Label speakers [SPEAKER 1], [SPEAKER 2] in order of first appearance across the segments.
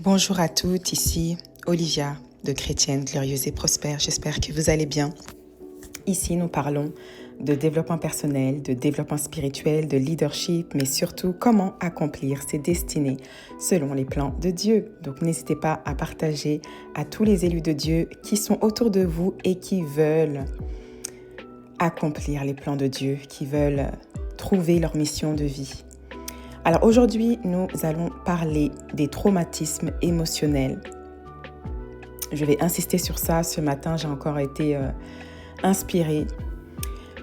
[SPEAKER 1] Bonjour à toutes, ici Olivia de Chrétienne Glorieuse et Prospère. J'espère que vous allez bien. Ici, nous parlons de développement personnel, de développement spirituel, de leadership, mais surtout comment accomplir ses destinées selon les plans de Dieu. Donc n'hésitez pas à partager à tous les élus de Dieu qui sont autour de vous et qui veulent accomplir les plans de Dieu, qui veulent trouver leur mission de vie. Alors aujourd'hui, nous allons parler des traumatismes émotionnels. Je vais insister sur ça. Ce matin, j'ai encore été inspirée.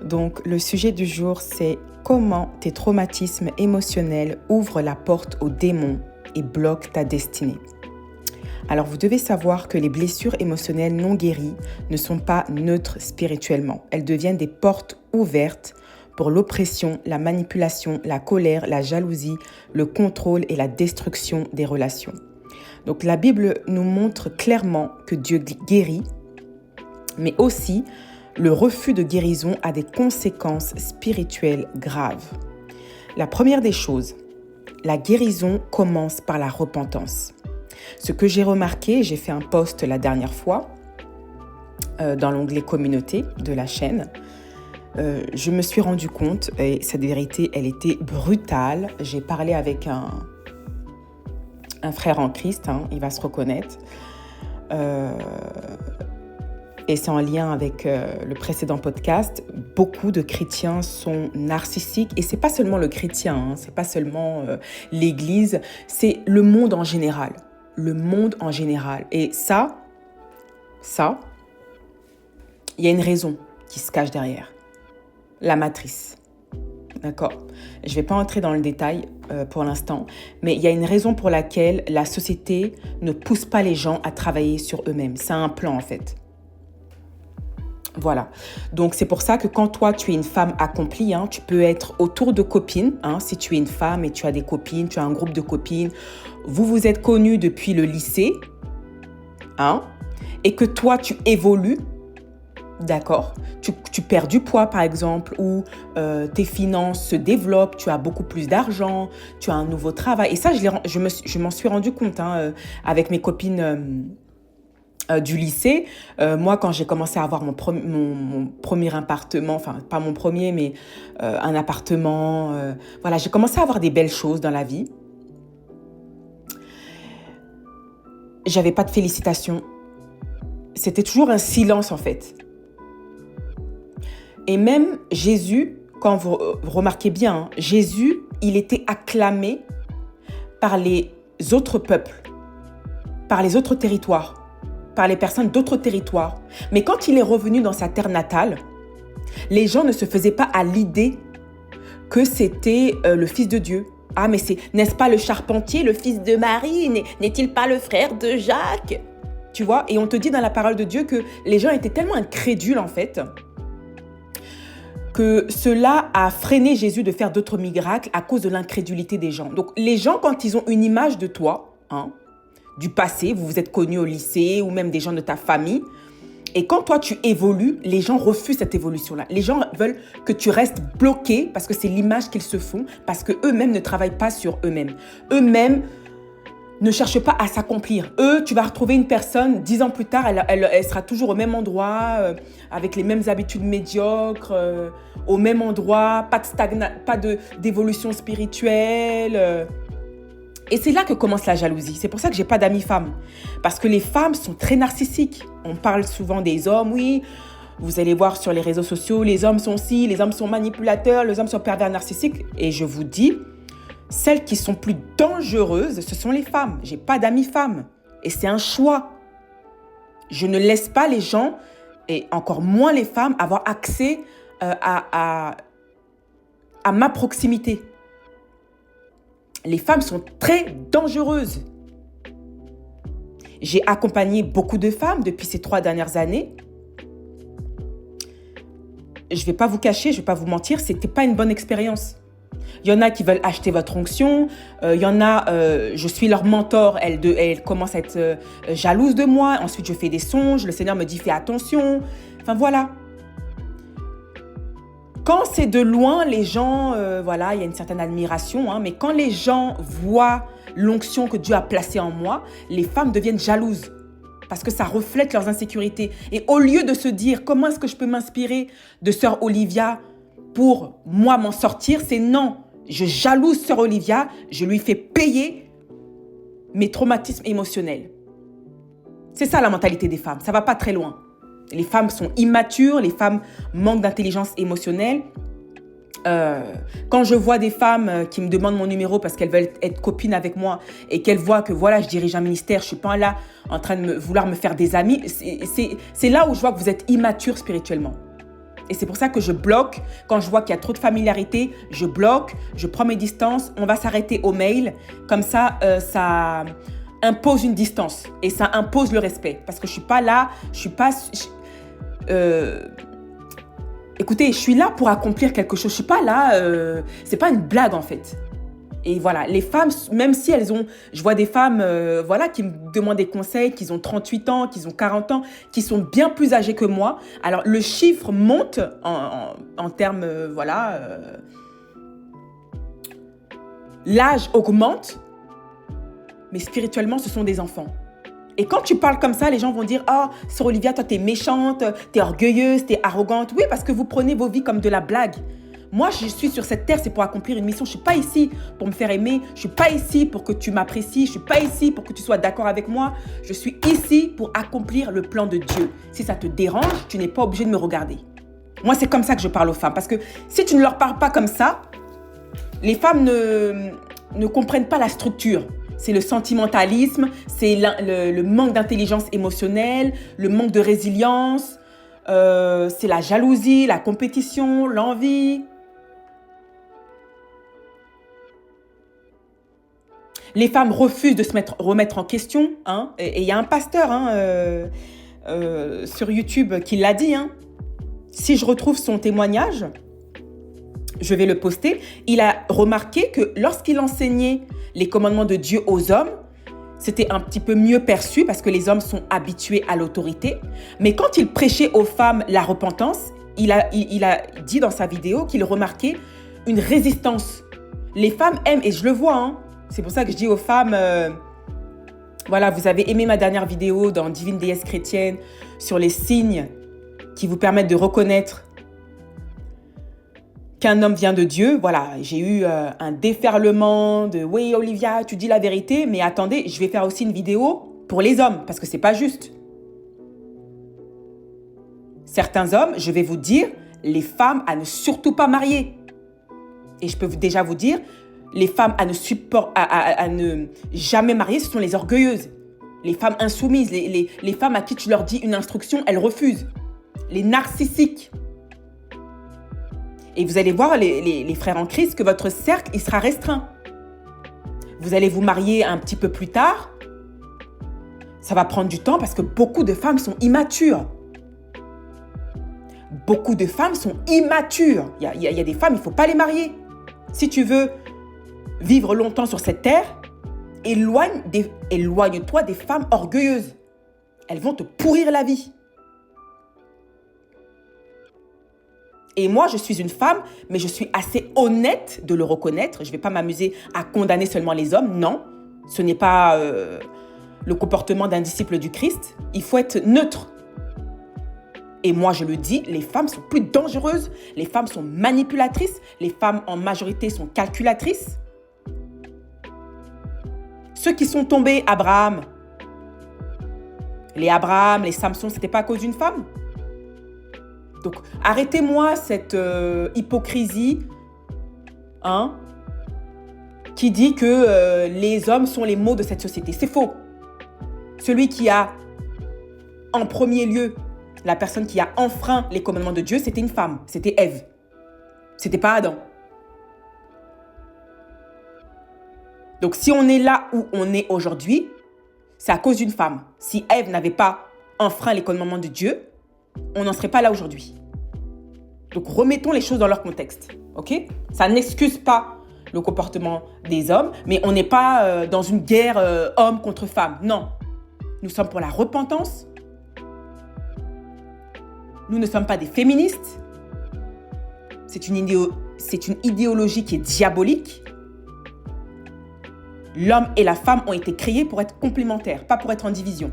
[SPEAKER 1] Donc, le sujet du jour, c'est comment tes traumatismes émotionnels ouvrent la porte aux démons et bloquent ta destinée. Alors, vous devez savoir que les blessures émotionnelles non guéries ne sont pas neutres spirituellement. Elles deviennent des portes ouvertes pour l'oppression, la manipulation, la colère, la jalousie, le contrôle et la destruction des relations. Donc la Bible nous montre clairement que Dieu guérit, mais aussi le refus de guérison a des conséquences spirituelles graves. La première des choses, la guérison commence par la repentance. Ce que j'ai remarqué, j'ai fait un post la dernière fois dans l'onglet communauté de la chaîne. Je me suis rendu compte, et cette vérité, elle était brutale. J'ai parlé avec un frère en Christ, il va se reconnaître. Et c'est en lien avec le précédent podcast. Beaucoup de chrétiens sont narcissiques. Et c'est pas seulement le chrétien, c'est pas seulement l'Église, c'est le monde en général. Le monde en général. Et ça, il y a une raison qui se cache derrière. La matrice. D'accord ? Je ne vais pas entrer dans le détail pour l'instant, mais il y a une raison pour laquelle la société ne pousse pas les gens à travailler sur eux-mêmes. C'est un plan en fait. Voilà. Donc c'est pour ça que quand toi tu es une femme accomplie, tu peux être autour de copines. Si tu es une femme et tu as des copines, tu as un groupe de copines, vous vous êtes connus depuis le lycée, et que toi tu évolues. D'accord, tu perds du poids par exemple, ou tes finances se développent, tu as beaucoup plus d'argent, tu as un nouveau travail. Et ça, je m'en suis rendu compte avec mes copines du lycée. Moi, quand j'ai commencé à avoir mon premier appartement, enfin pas mon premier, mais un appartement, voilà, j'ai commencé à avoir des belles choses dans la vie. J'avais pas de félicitations. C'était toujours un silence en fait. Et même Jésus, quand vous remarquez bien, Jésus, il était acclamé par les autres peuples, par les autres territoires, par les personnes d'autres territoires. Mais quand il est revenu dans sa terre natale, les gens ne se faisaient pas à l'idée que c'était le Fils de Dieu. Ah, mais n'est-ce pas le charpentier, le fils de Marie? N'est-il pas le frère de Jacques? Tu vois? Et on te dit dans la parole de Dieu que les gens étaient tellement incrédules en fait, que cela a freiné Jésus de faire d'autres miracles à cause de l'incrédulité des gens. Donc les gens, quand ils ont une image de toi, du passé, vous vous êtes connus au lycée ou même des gens de ta famille, et quand toi tu évolues, les gens refusent cette évolution-là. Les gens veulent que tu restes bloqué parce que c'est l'image qu'ils se font, parce qu'eux-mêmes ne travaillent pas sur eux-mêmes. Eux-mêmes ne cherche pas à s'accomplir. Tu vas retrouver une personne, 10 ans plus tard, elle sera toujours au même endroit, avec les mêmes habitudes médiocres, au même endroit, pas d'évolution spirituelle. Et c'est là que commence la jalousie. C'est pour ça que j'ai pas d'amis femmes. Parce que les femmes sont très narcissiques. On parle souvent des hommes, oui. Vous allez voir sur les réseaux sociaux, les hommes sont ci, les hommes sont manipulateurs, les hommes sont pervers narcissiques. Et je vous dis, celles qui sont plus dangereuses, ce sont les femmes. J'ai pas d'amis femmes. Et c'est un choix. Je ne laisse pas les gens, et encore moins les femmes, avoir accès à ma proximité. Les femmes sont très dangereuses. J'ai accompagné beaucoup de femmes depuis ces 3 dernières années. Je vais pas vous cacher, je vais pas vous mentir, c'était pas une bonne expérience. Il y en a qui veulent acheter votre onction. Il y en a, je suis leur mentor. Elle commence à être jalouse de moi. Ensuite, je fais des songes. Le Seigneur me dit, fais attention. Enfin, voilà. Quand c'est de loin, les gens, il y a une certaine admiration. Mais quand les gens voient l'onction que Dieu a placée en moi, les femmes deviennent jalouses parce que ça reflète leurs insécurités. Et au lieu de se dire comment est-ce que je peux m'inspirer de sœur Olivia pour moi m'en sortir, c'est non. Je jalouse sœur Olivia, je lui fais payer mes traumatismes émotionnels. C'est ça la mentalité des femmes, ça va pas très loin. Les femmes sont immatures, les femmes manquent d'intelligence émotionnelle. Quand je vois des femmes qui me demandent mon numéro parce qu'elles veulent être copines avec moi et qu'elles voient que voilà, je dirige un ministère, je suis pas là en train de vouloir me faire des amis, c'est là où je vois que vous êtes immature spirituellement. Et c'est pour ça que je bloque. Quand je vois qu'il y a trop de familiarité, je bloque, je prends mes distances, on va s'arrêter au mail. Comme ça, ça impose une distance et ça impose le respect. Parce que je suis pas là, écoutez, je suis là pour accomplir quelque chose. Je suis pas là, c'est pas une blague en fait. Et voilà, les femmes, même si elles ont... Je vois des femmes voilà, qui me demandent des conseils, qui ont 38 ans, qui ont 40 ans, qui sont bien plus âgées que moi. Alors, le chiffre monte en termes... l'âge augmente, mais spirituellement, ce sont des enfants. Et quand tu parles comme ça, les gens vont dire « Oh, sœur Olivia, toi, t'es méchante, t'es orgueilleuse, t'es arrogante. » Oui, parce que vous prenez vos vies comme de la blague. Moi, je suis sur cette terre, c'est pour accomplir une mission. Je ne suis pas ici pour me faire aimer. Je ne suis pas ici pour que tu m'apprécies. Je ne suis pas ici pour que tu sois d'accord avec moi. Je suis ici pour accomplir le plan de Dieu. Si ça te dérange, tu n'es pas obligé de me regarder. Moi, c'est comme ça que je parle aux femmes. Parce que si tu ne leur parles pas comme ça, les femmes ne comprennent pas la structure. C'est le sentimentalisme, c'est le manque d'intelligence émotionnelle, le manque de résilience, c'est la jalousie, la compétition, l'envie. Les femmes refusent de se remettre en question. Hein, et il y a un pasteur sur YouTube qui l'a dit. Hein. Si je retrouve son témoignage, je vais le poster. Il a remarqué que lorsqu'il enseignait les commandements de Dieu aux hommes, c'était un petit peu mieux perçu parce que les hommes sont habitués à l'autorité. Mais quand il prêchait aux femmes la repentance, il a dit dans sa vidéo qu'il remarquait une résistance. Les femmes aiment, et je le vois, hein, c'est pour ça que je dis aux femmes, voilà, vous avez aimé ma dernière vidéo dans Divine Déesse Chrétienne sur les signes qui vous permettent de reconnaître qu'un homme vient de Dieu. Voilà, j'ai eu un déferlement de « Oui, Olivia, tu dis la vérité, mais attendez, je vais faire aussi une vidéo pour les hommes, parce que c'est pas juste. » Certains hommes, je vais vous dire, les femmes à ne surtout pas marier. Et je peux déjà vous dire, les femmes à ne jamais marier, ce sont les orgueilleuses. Les femmes insoumises, les femmes à qui tu leur dis une instruction, elles refusent. Les narcissiques. Et vous allez voir, les frères en Christ, que votre cercle, il sera restreint. Vous allez vous marier un petit peu plus tard. Ça va prendre du temps parce que beaucoup de femmes sont immatures. Beaucoup de femmes sont immatures. Il y a des femmes, il ne faut pas les marier. Si tu veux vivre longtemps sur cette terre, éloigne-toi des femmes orgueilleuses. Elles vont te pourrir la vie. Et moi, je suis une femme, mais je suis assez honnête de le reconnaître. Je ne vais pas m'amuser à condamner seulement les hommes. Non, ce n'est pas le comportement d'un disciple du Christ. Il faut être neutre. Et moi, je le dis, les femmes sont plus dangereuses. Les femmes sont manipulatrices. Les femmes, en majorité, sont calculatrices. Ceux qui sont tombés, Abraham, les Samson, ce n'était pas à cause d'une femme. Donc, arrêtez-moi cette hypocrisie qui dit que les hommes sont les maux de cette société. C'est faux. Celui qui a, en premier lieu, la personne qui a enfreint les commandements de Dieu, c'était une femme. C'était Ève. C'était pas Adam. Donc, si on est là où on est aujourd'hui, c'est à cause d'une femme. Si Ève n'avait pas enfreint les commandements de Dieu, on n'en serait pas là aujourd'hui. Donc, remettons les choses dans leur contexte. Ok ? Ça n'excuse pas le comportement des hommes, mais on n'est pas dans une guerre homme contre femme. Non. Nous sommes pour la repentance. Nous ne sommes pas des féministes. C'est une idéologie qui est diabolique. L'homme et la femme ont été créés pour être complémentaires, pas pour être en division.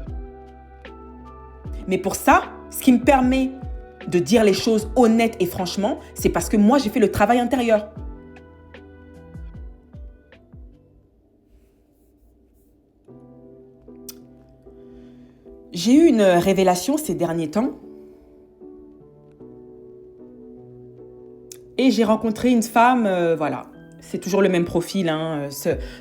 [SPEAKER 1] Mais pour ça, ce qui me permet de dire les choses honnêtes et franchement, c'est parce que moi, j'ai fait le travail intérieur. J'ai eu une révélation ces derniers temps et j'ai rencontré une femme, voilà. C'est toujours le même profil, hein.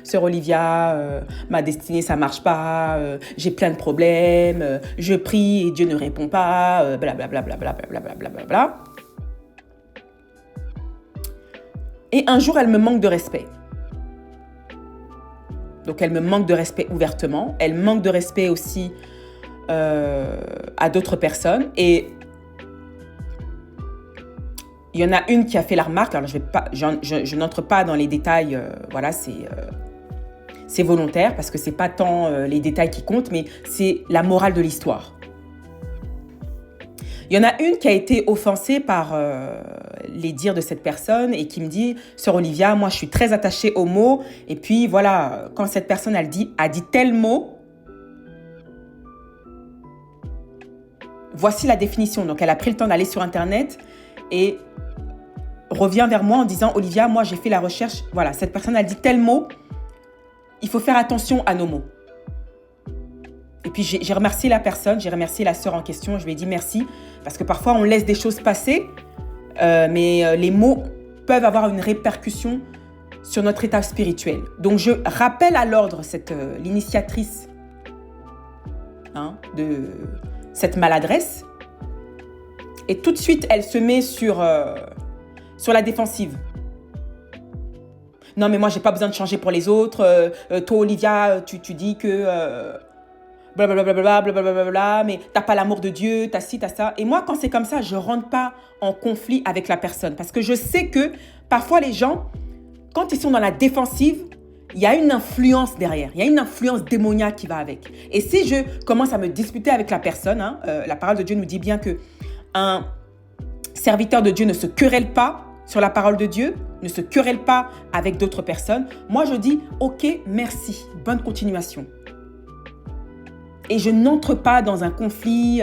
[SPEAKER 1] Sœur Olivia, ma destinée, ça marche pas, j'ai plein de problèmes, je prie et Dieu ne répond pas, blablabla, blablabla, blablabla. Et un jour, elle me manque de respect. Donc, elle me manque de respect ouvertement. Elle manque de respect aussi à d'autres personnes. Et il y en a une qui a fait la remarque. Alors, je n'entre pas dans les détails. Voilà, c'est volontaire parce que c'est pas tant les détails qui comptent, mais c'est la morale de l'histoire. Il y en a une qui a été offensée par les dires de cette personne et qui me dit « Sœur Olivia, moi, je suis très attachée aux mots. Et puis, voilà, quand cette personne a dit tel mot, voici la définition. » Donc, elle a pris le temps d'aller sur Internet et revient vers moi en disant « Olivia, moi, j'ai fait la recherche. Voilà, cette personne a dit tel mot. Il faut faire attention à nos mots. » Et puis, j'ai remercié la personne, j'ai remercié la sœur en question. Je lui ai dit merci parce que parfois, on laisse des choses passer, mais les mots peuvent avoir une répercussion sur notre état spirituel. Donc, je rappelle à l'ordre l'initiatrice de cette maladresse. Et tout de suite, elle se met sur la défensive. Non, mais moi, j'ai pas besoin de changer pour les autres. Toi, Olivia, tu dis que blablabla, blablabla, mais t'as pas l'amour de Dieu, t'as ci, t'as ça. Et moi, quand c'est comme ça, je rentre pas en conflit avec la personne. Parce que je sais que parfois, les gens, quand ils sont dans la défensive, il y a une influence derrière. Il y a une influence démoniaque qui va avec. Et si je commence à me disputer avec la personne, la parole de Dieu nous dit bien qu'un serviteur de Dieu ne se querelle pas sur la parole de Dieu, ne se querelle pas avec d'autres personnes. Moi, je dis, ok, merci, bonne continuation. Et je n'entre pas dans un conflit.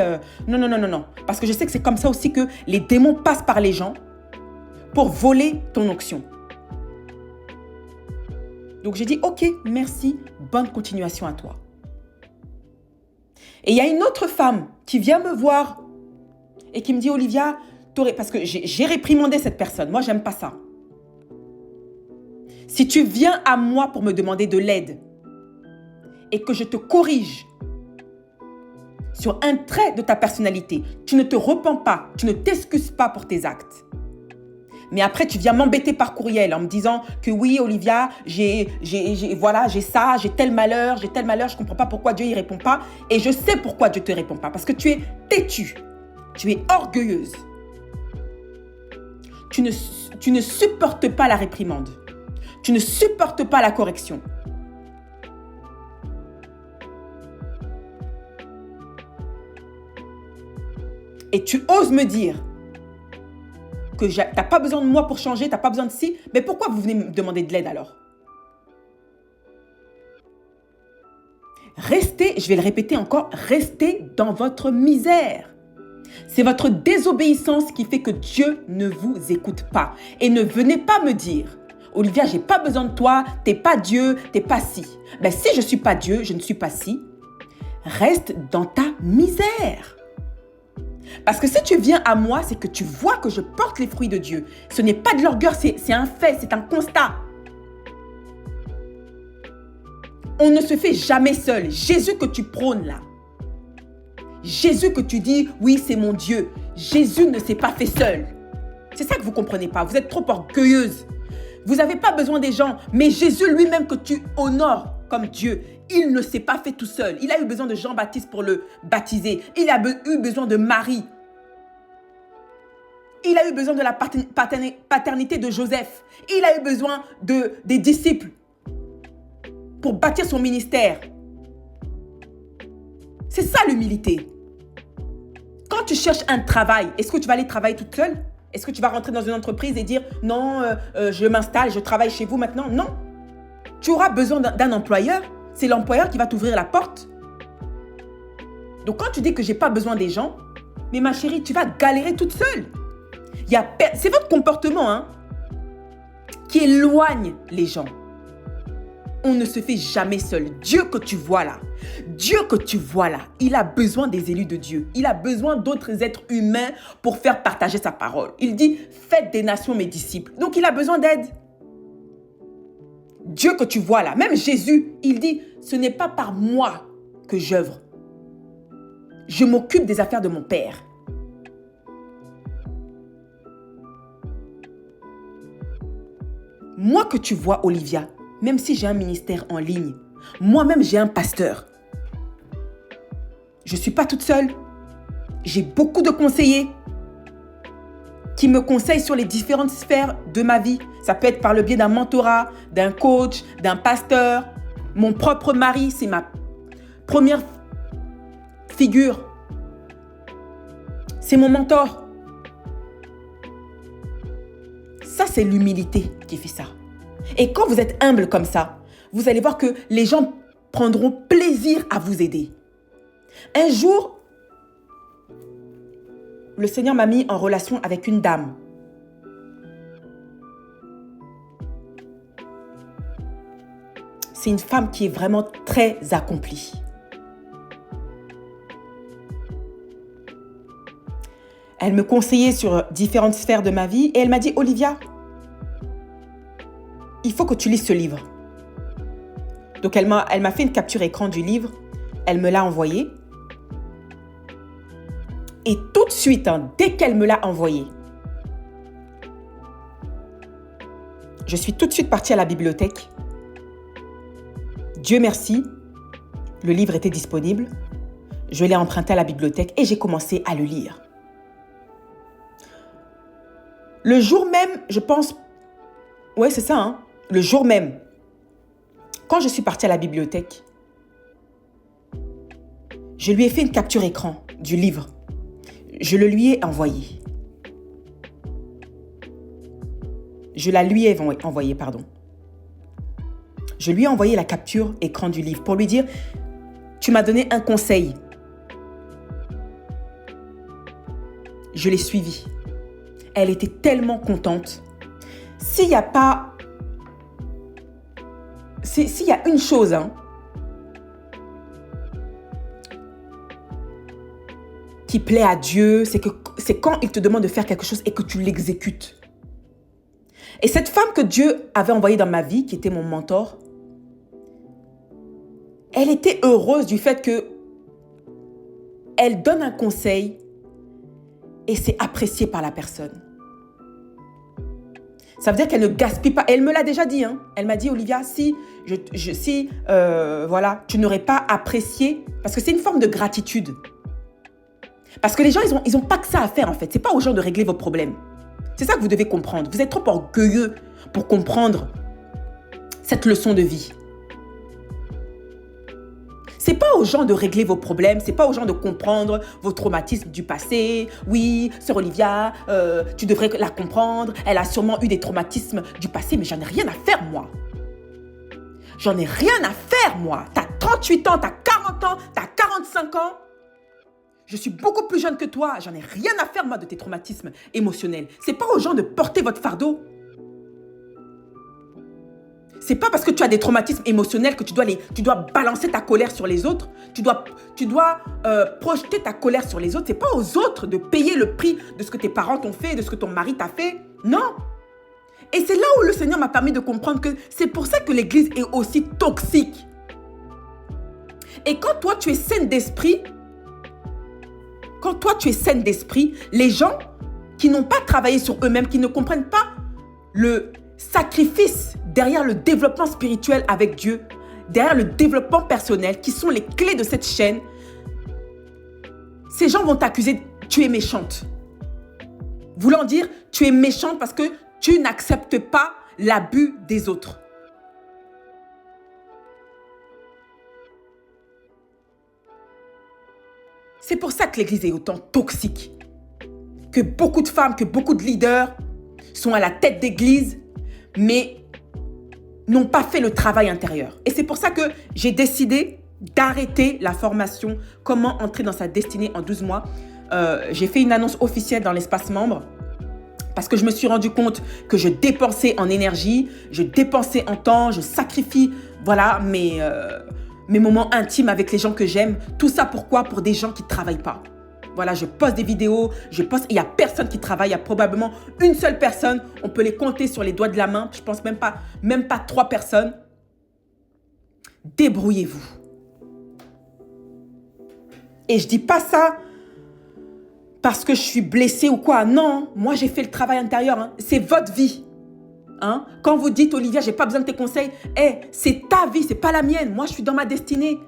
[SPEAKER 1] Non. Parce que je sais que c'est comme ça aussi que les démons passent par les gens pour voler ton onction. Donc, j'ai dit, ok, merci, bonne continuation à toi. Et il y a une autre femme qui vient me voir et qui me dit, Olivia, parce que j'ai réprimandé cette personne. Moi, j'aime pas ça. Si tu viens à moi pour me demander de l'aide et que je te corrige sur un trait de ta personnalité, tu ne te repens pas, tu ne t'excuses pas pour tes actes. Mais après, tu viens m'embêter par courriel en me disant que oui, Olivia, j'ai ça, j'ai tel malheur, je ne comprends pas pourquoi Dieu ne répond pas. Et je sais pourquoi Dieu ne te répond pas, parce que tu es têtue, tu es orgueilleuse. Tu ne supportes pas la réprimande, tu ne supportes pas la correction. Et tu oses me dire que tu n'as pas besoin de moi pour changer, tu n'as pas besoin de ci, mais pourquoi vous venez me demander de l'aide alors? Restez, je vais le répéter encore, restez dans votre misère. C'est votre désobéissance qui fait que Dieu ne vous écoute pas. Et ne venez pas me dire, Olivia, j'ai pas besoin de toi, t'es pas Dieu, t'es pas ci. Ben, si je suis pas Dieu, je ne suis pas ci, reste dans ta misère. Parce que si tu viens à moi, c'est que tu vois que je porte les fruits de Dieu. Ce n'est pas de l'orgueil, c'est un fait, c'est un constat. On ne se fait jamais seul. Jésus que tu prônes là, Jésus que tu dis, oui, c'est mon Dieu. Jésus ne s'est pas fait seul. C'est ça que vous ne comprenez pas. Vous êtes trop orgueilleuse. Vous n'avez pas besoin des gens. Mais Jésus lui-même que tu honores comme Dieu, il ne s'est pas fait tout seul. Il a eu besoin de Jean-Baptiste pour le baptiser. Il a eu besoin de Marie. Il a eu besoin de la paternité de Joseph. Il a eu besoin des disciples pour bâtir son ministère. C'est ça l'humilité. Quand tu cherches un travail, est-ce que tu vas aller travailler toute seule? Est-ce que tu vas rentrer dans une entreprise et dire « Non, je m'installe, je travaille chez vous maintenant ?» Non. tu auras besoin d'un employeur. C'est l'employeur qui va t'ouvrir la porte. Donc quand tu dis que j'ai pas besoin des gens, mais ma chérie, tu vas galérer toute seule. C'est votre comportement qui éloigne les gens. On ne se fait jamais seul. Dieu que tu vois là, il a besoin des élus de Dieu. Il a besoin d'autres êtres humains pour faire partager sa parole. Il dit, faites des nations mes disciples. Donc il a besoin d'aide. Dieu que tu vois là, même Jésus, il dit, ce n'est pas par moi que j'œuvre. Je m'occupe des affaires de mon Père. Moi que tu vois, Olivia, même si j'ai un ministère en ligne, moi-même j'ai un pasteur. Je ne suis pas toute seule. J'ai beaucoup de conseillers qui me conseillent sur les différentes sphères de ma vie. Ça peut être par le biais d'un mentorat, d'un coach, d'un pasteur. Mon propre mari, c'est ma première figure. C'est mon mentor. Ça, c'est l'humilité qui fait ça. Et quand vous êtes humble comme ça, vous allez voir que les gens prendront plaisir à vous aider. Un jour, le Seigneur m'a mis en relation avec une dame. C'est une femme qui est vraiment très accomplie. Elle me conseillait sur différentes sphères de ma vie et elle m'a dit, Olivia, il faut que tu lises ce livre. Donc elle m'a fait une capture écran du livre, elle me l'a envoyé. Et tout de suite, dès qu'elle me l'a envoyé, je suis tout de suite partie à la bibliothèque. Dieu merci, le livre était disponible. Je l'ai emprunté à la bibliothèque et j'ai commencé à le lire. Le jour même, je pense... Ouais, c'est ça, le jour même, quand je suis partie à la bibliothèque, je lui ai fait une capture écran du livre. Je le lui ai envoyé. Je la lui ai envoyé, pardon. Je lui ai envoyé la capture écran du livre pour lui dire, tu m'as donné un conseil. Je l'ai suivi. Elle était tellement contente. S'il y a une chose, qui plaît à Dieu, c'est quand il te demande de faire quelque chose et que tu l'exécutes. Et cette femme que Dieu avait envoyée dans ma vie, qui était mon mentor, elle était heureuse du fait que elle donne un conseil et c'est apprécié par la personne. Ça veut dire qu'elle ne gaspille pas. Elle me l'a déjà dit. Elle m'a dit, Olivia, si tu n'aurais pas apprécié, parce que c'est une forme de gratitude. Parce que les gens, ils ont pas que ça à faire en fait. C'est pas aux gens de régler vos problèmes. C'est ça que vous devez comprendre. Vous êtes trop orgueilleux pour comprendre cette leçon de vie. C'est pas aux gens de régler vos problèmes, c'est pas aux gens de comprendre vos traumatismes du passé. Oui, sœur Olivia, tu devrais la comprendre. Elle a sûrement eu des traumatismes du passé, mais j'en ai rien à faire, moi. J'en ai rien à faire, moi. T'as 38 ans, t'as 40 ans, t'as 45 ans. Je suis beaucoup plus jeune que toi. J'en ai rien à faire, moi, de tes traumatismes émotionnels. C'est pas aux gens de porter votre fardeau. C'est pas parce que tu as des traumatismes émotionnels que tu dois balancer ta colère sur les autres. Tu dois projeter ta colère sur les autres. C'est pas aux autres de payer le prix de ce que tes parents t'ont fait, de ce que ton mari t'a fait. Non. Et c'est là où le Seigneur m'a permis de comprendre que c'est pour ça que l'Église est aussi toxique. Et quand toi, tu es saine d'esprit, les gens qui n'ont pas travaillé sur eux-mêmes, qui ne comprennent pas le sacrifice derrière le développement spirituel avec Dieu, derrière le développement personnel, qui sont les clés de cette chaîne, ces gens vont t'accuser, tu es méchante. Voulant dire, tu es méchante parce que tu n'acceptes pas l'abus des autres. C'est pour ça que l'Église est autant toxique. Que beaucoup de femmes, que beaucoup de leaders sont à la tête d'Église, mais n'ont pas fait le travail intérieur. Et c'est pour ça que j'ai décidé d'arrêter la formation « Comment entrer dans sa destinée en 12 mois ». J'ai fait une annonce officielle dans l'espace membre parce que je me suis rendu compte que je dépensais en énergie, je dépensais en temps, je sacrifie voilà, mes moments intimes avec les gens que j'aime. Tout ça pourquoi? Pour des gens qui ne travaillent pas. Voilà, je poste des vidéos, il n'y a personne qui travaille, il y a probablement une seule personne. On peut les compter sur les doigts de la main. Je pense même pas 3 personnes. Débrouillez-vous. Et je dis pas ça parce que je suis blessée ou quoi. Non, moi j'ai fait le travail intérieur. Hein. C'est votre vie. Hein? Quand vous dites, Olivia, j'ai pas besoin de tes conseils, c'est ta vie, c'est pas la mienne. Moi, je suis dans ma destinée.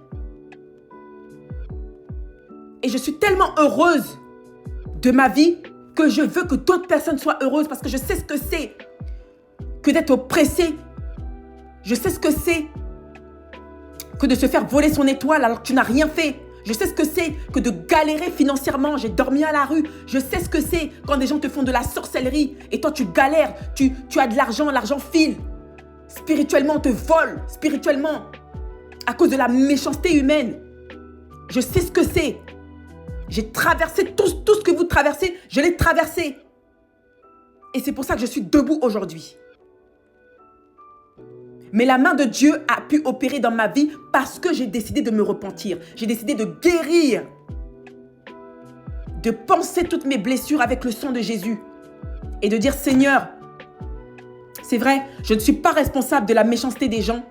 [SPEAKER 1] Et je suis tellement heureuse de ma vie que je veux que d'autres personnes soient heureuses parce que je sais ce que c'est que d'être oppressée. Je sais ce que c'est que de se faire voler son étoile alors que tu n'as rien fait. Je sais ce que c'est que de galérer financièrement. J'ai dormi à la rue. Je sais ce que c'est quand des gens te font de la sorcellerie et toi tu galères. Tu as de l'argent, l'argent file. Spirituellement, on te vole. Spirituellement, à cause de la méchanceté humaine. Je sais ce que c'est. J'ai traversé tout ce que vous traversez. Je l'ai traversé. Et c'est pour ça que je suis debout aujourd'hui. Mais la main de Dieu a pu opérer dans ma vie parce que j'ai décidé de me repentir. J'ai décidé de guérir, de penser toutes mes blessures avec le sang de Jésus et de dire, Seigneur, c'est vrai, je ne suis pas responsable de la méchanceté des gens,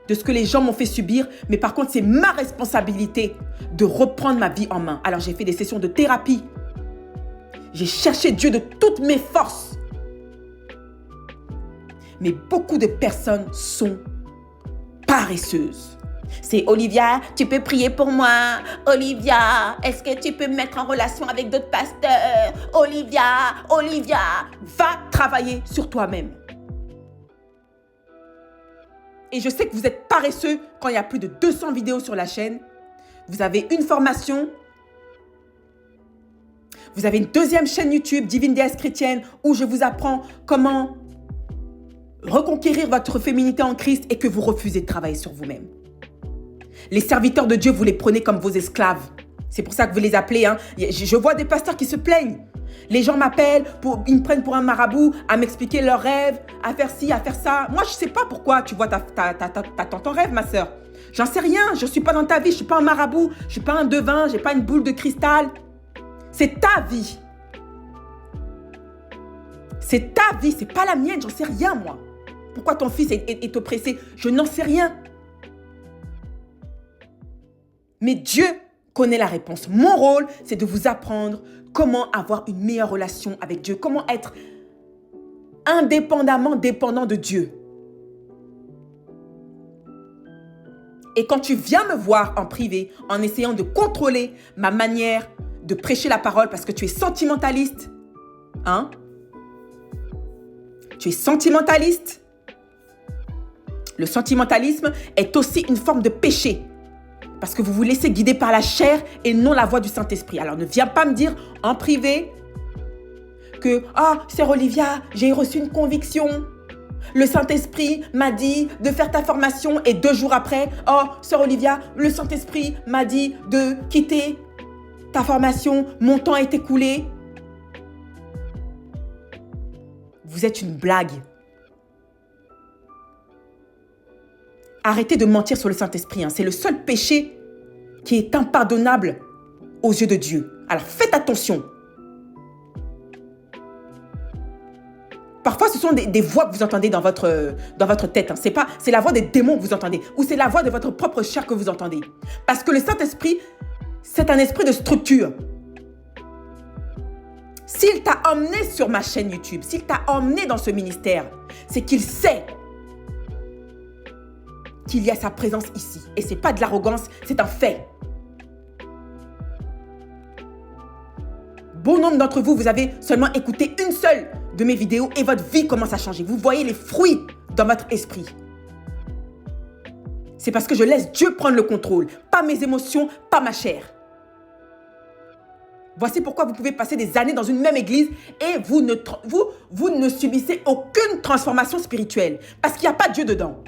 [SPEAKER 1] de ce que les gens m'ont fait subir, mais par contre, c'est ma responsabilité de reprendre ma vie en main. Alors, j'ai fait des sessions de thérapie. J'ai cherché Dieu de toutes mes forces. Mais beaucoup de personnes sont paresseuses. C'est Olivia, tu peux prier pour moi. Olivia, est-ce que tu peux me mettre en relation avec d'autres pasteurs? Olivia, va travailler sur toi-même. Et je sais que vous êtes paresseux quand il y a plus de 200 vidéos sur la chaîne. Vous avez une formation. Vous avez une deuxième chaîne YouTube, Divine Déesse Chrétienne, où je vous apprends comment reconquérir votre féminité en Christ et que vous refusez de travailler sur vous-même. Les serviteurs de Dieu, vous les prenez comme vos esclaves. C'est pour ça que vous les appelez. Hein. Je vois des pasteurs qui se plaignent. Les gens m'appellent, ils me prennent pour un marabout, à m'expliquer leurs rêves, à faire ci, à faire ça. Moi, je ne sais pas pourquoi tu vois ton rêve, ma sœur. J'en sais rien. Je ne suis pas dans ta vie. Je ne suis pas un marabout. Je ne suis pas un devin. Je n'ai pas une boule de cristal. C'est ta vie. C'est ta vie. Ce n'est pas la mienne. J'en sais rien, moi. Pourquoi ton fils est oppressé? Je n'en sais rien. Mais Dieu connaît la réponse. Mon rôle, c'est de vous apprendre comment avoir une meilleure relation avec Dieu. Comment être indépendamment dépendant de Dieu. Et quand tu viens me voir en privé, en essayant de contrôler ma manière de prêcher la parole parce que tu es sentimentaliste, hein? Tu es sentimentaliste. Le sentimentalisme est aussi une forme de péché. Parce que vous vous laissez guider par la chair et non la voix du Saint-Esprit. Alors ne viens pas me dire en privé que « Ah, sœur Olivia, j'ai reçu une conviction. Le Saint-Esprit m'a dit de faire ta formation. » Et 2 jours après, « Oh, sœur Olivia, le Saint-Esprit m'a dit de quitter ta formation. Mon temps est écoulé. » Vous êtes une blague. Arrêtez de mentir sur le Saint-Esprit. Hein. C'est le seul péché qui est impardonnable aux yeux de Dieu. Alors faites attention. Parfois, ce sont des voix que vous entendez dans votre tête. Hein. C'est la voix des démons que vous entendez. Ou c'est la voix de votre propre chair que vous entendez. Parce que le Saint-Esprit, c'est un esprit de structure. S'il t'a emmené sur ma chaîne YouTube, s'il t'a emmené dans ce ministère, c'est qu'il sait qu'il y a sa présence ici. Et ce n'est pas de l'arrogance, c'est un fait. Bon nombre d'entre vous, vous avez seulement écouté une seule de mes vidéos et votre vie commence à changer. Vous voyez les fruits dans votre esprit. C'est parce que je laisse Dieu prendre le contrôle. Pas mes émotions, pas ma chair. Voici pourquoi vous pouvez passer des années dans une même église et vous ne subissez aucune transformation spirituelle. Parce qu'il n'y a pas Dieu dedans.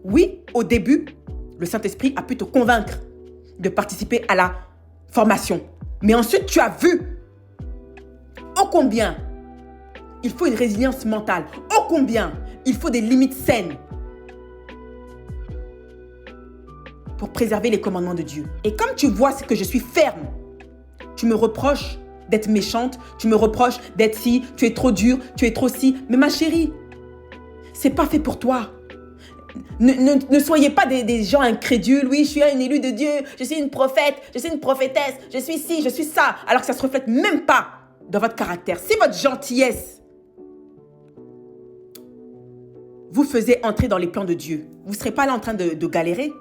[SPEAKER 1] Oui, au début, le Saint-Esprit a pu te convaincre de participer à la formation. Mais ensuite, tu as vu ô combien il faut une résilience mentale. Ô combien il faut des limites saines pour préserver les commandements de Dieu. Et comme tu vois que je suis ferme, tu me reproches d'être méchante, tu me reproches d'être si, tu es trop dure, tu es trop si. Mais ma chérie, c'est pas fait pour toi. Ne soyez pas des gens incrédules. Oui, je suis une élue de Dieu, je suis une prophète, je suis une prophétesse, je suis ci, je suis ça. Alors que ça ne se reflète même pas dans votre caractère. Si votre gentillesse vous faisait entrer dans les plans de Dieu, vous ne serez pas là en train de galérer.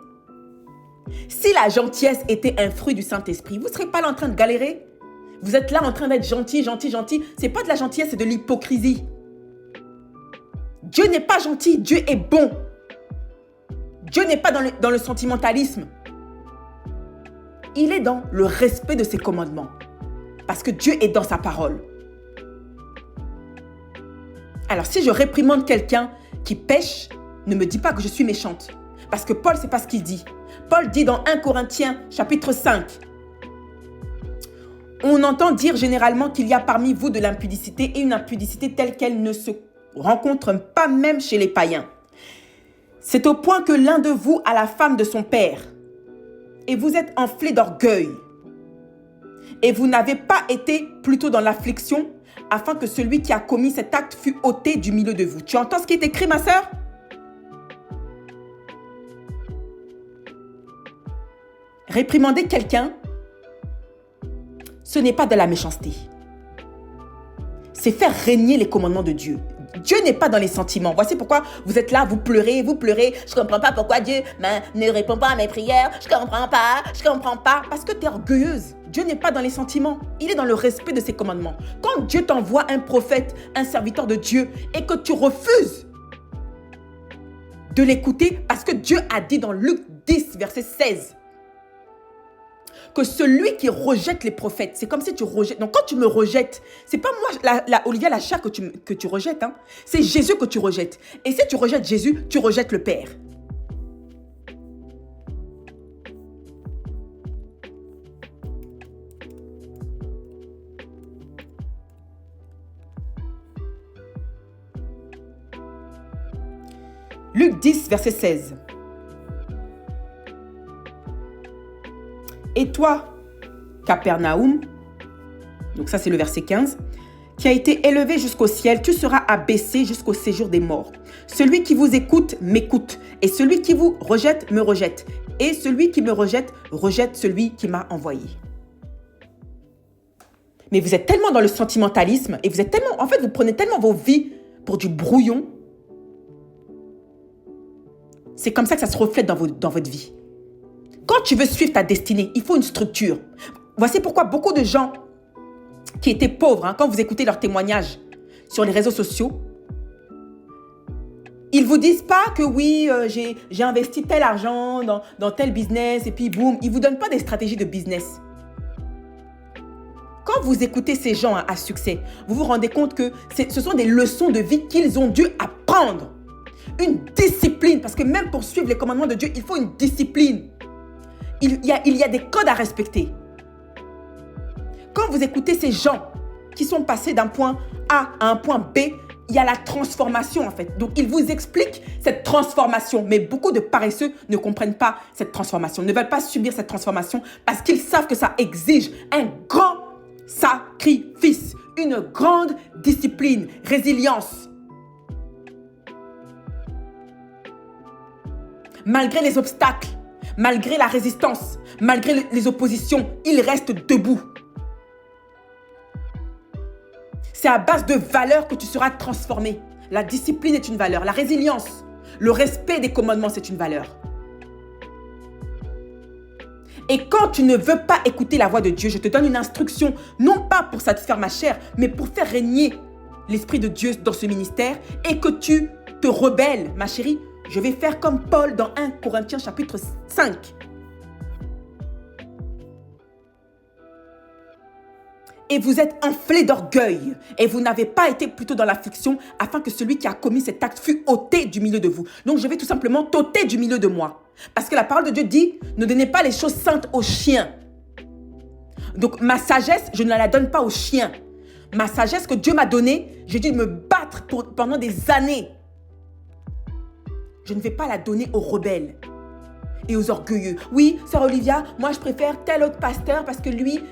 [SPEAKER 1] Si la gentillesse était un fruit du Saint-Esprit, vous ne serez pas là en train de galérer. Vous êtes là en train d'être gentil. Ce n'est pas de la gentillesse, c'est de l'hypocrisie. Dieu n'est pas gentil, Dieu est bon. Dieu n'est pas dans le sentimentalisme. Il est dans le respect de ses commandements. Parce que Dieu est dans sa parole. Alors, si je réprimande quelqu'un qui pêche, ne me dis pas que je suis méchante. Parce que Paul, c'est pas ce qu'il dit. Paul dit dans 1 Corinthiens, chapitre 5. On entend dire généralement qu'il y a parmi vous de l'impudicité et une impudicité telle qu'elle ne se rencontre pas même chez les païens. C'est au point que l'un de vous a la femme de son père. Et vous êtes enflé d'orgueil. Et vous n'avez pas été plutôt dans l'affliction afin que celui qui a commis cet acte fût ôté du milieu de vous. Tu entends ce qui est écrit, ma sœur? Réprimander quelqu'un, ce n'est pas de la méchanceté. C'est faire régner les commandements de Dieu. Dieu n'est pas dans les sentiments. Voici pourquoi vous êtes là, vous pleurez. Je ne comprends pas pourquoi Dieu ne répond pas à mes prières. Je ne comprends pas. Parce que tu es orgueilleuse. Dieu n'est pas dans les sentiments. Il est dans le respect de ses commandements. Quand Dieu t'envoie un prophète, un serviteur de Dieu, et que tu refuses de l'écouter, parce que Dieu a dit dans Luc 10, verset 16, que celui qui rejette les prophètes, c'est comme si tu rejettes. Donc quand tu me rejettes, c'est pas moi, Olivia Lacha, que tu rejettes. Hein. C'est Jésus que tu rejettes. Et si tu rejettes Jésus, tu rejettes le Père. Luc 10, verset 16. Et toi, Capernaum, donc ça c'est le verset 15, qui a été élevé jusqu'au ciel, tu seras abaissé jusqu'au séjour des morts. Celui qui vous écoute, m'écoute. Et celui qui vous rejette, me rejette. Et celui qui me rejette, rejette celui qui m'a envoyé. Mais vous êtes tellement dans le sentimentalisme et vous prenez tellement vos vies pour du brouillon. C'est comme ça que ça se reflète dans votre vie. Quand tu veux suivre ta destinée, il faut une structure. Voici pourquoi beaucoup de gens qui étaient pauvres, quand vous écoutez leurs témoignages sur les réseaux sociaux, ils vous disent pas que oui, j'ai investi tel argent dans tel business et puis boum, ils vous donnent pas des stratégies de business. Quand vous écoutez ces gens à succès, vous vous rendez compte que ce sont des leçons de vie qu'ils ont dû apprendre. Une discipline, parce que même pour suivre les commandements de Dieu, il faut une discipline. Il y a des codes à respecter. Quand vous écoutez ces gens qui sont passés d'un point A à un point B, il y a la transformation en fait. Donc, ils vous expliquent cette transformation. Mais beaucoup de paresseux ne comprennent pas cette transformation, ne veulent pas subir cette transformation parce qu'ils savent que ça exige un grand sacrifice, une grande discipline, résilience. Malgré les obstacles, malgré la résistance, malgré les oppositions, il reste debout. C'est à base de valeurs que tu seras transformé. La discipline est une valeur, la résilience, le respect des commandements, c'est une valeur. Et quand tu ne veux pas écouter la voix de Dieu, je te donne une instruction, non pas pour satisfaire ma chair, mais pour faire régner l'Esprit de Dieu dans ce ministère et que tu te rebelles, ma chérie. Je vais faire comme Paul dans 1 Corinthiens chapitre 5. Et vous êtes enflé d'orgueil. Et vous n'avez pas été plutôt dans l'affliction afin que celui qui a commis cet acte fût ôté du milieu de vous. Donc je vais tout simplement t'ôter du milieu de moi. Parce que la parole de Dieu dit, ne donnez pas les choses saintes aux chiens. Donc ma sagesse, je ne la donne pas aux chiens. Ma sagesse que Dieu m'a donnée, j'ai dû me battre pendant des années. Je ne vais pas la donner aux rebelles et aux orgueilleux. Oui, sœur Olivia, moi je préfère tel autre pasteur parce que lui,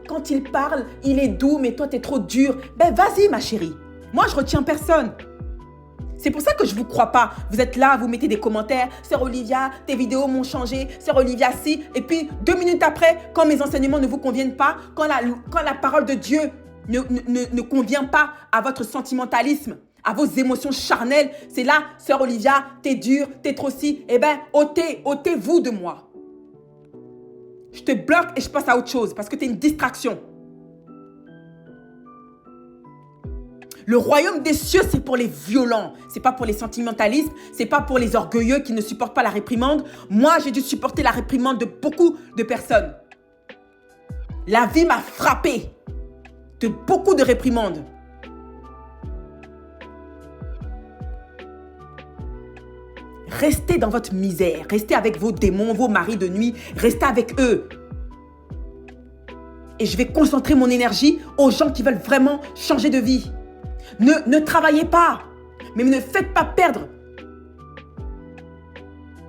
[SPEAKER 1] quand il parle, il est doux, mais toi, tu es trop dur. Ben vas-y, ma chérie. Moi, je retiens personne. C'est pour ça que je ne vous crois pas. Vous êtes là, vous mettez des commentaires. Sœur Olivia, tes vidéos m'ont changé. Sœur Olivia, si. Et puis, 2 minutes après, quand mes enseignements ne vous conviennent pas, quand la parole de Dieu ne convient pas à votre sentimentalisme, à vos émotions charnelles, c'est là, sœur Olivia, t'es dure, t'es trop si. Eh bien, ôtez-vous de moi. Je te bloque et je passe à autre chose parce que t'es une distraction. Le royaume des cieux, c'est pour les violents. C'est pas pour les sentimentalistes. C'est pas pour les orgueilleux qui ne supportent pas la réprimande. Moi, j'ai dû supporter la réprimande de beaucoup de personnes. La vie m'a frappé de beaucoup de réprimandes. Restez dans votre misère. Restez avec vos démons, vos maris de nuit. Restez avec eux. Et je vais concentrer mon énergie aux gens qui veulent vraiment changer de vie. Ne travaillez pas, mais ne faites pas perdre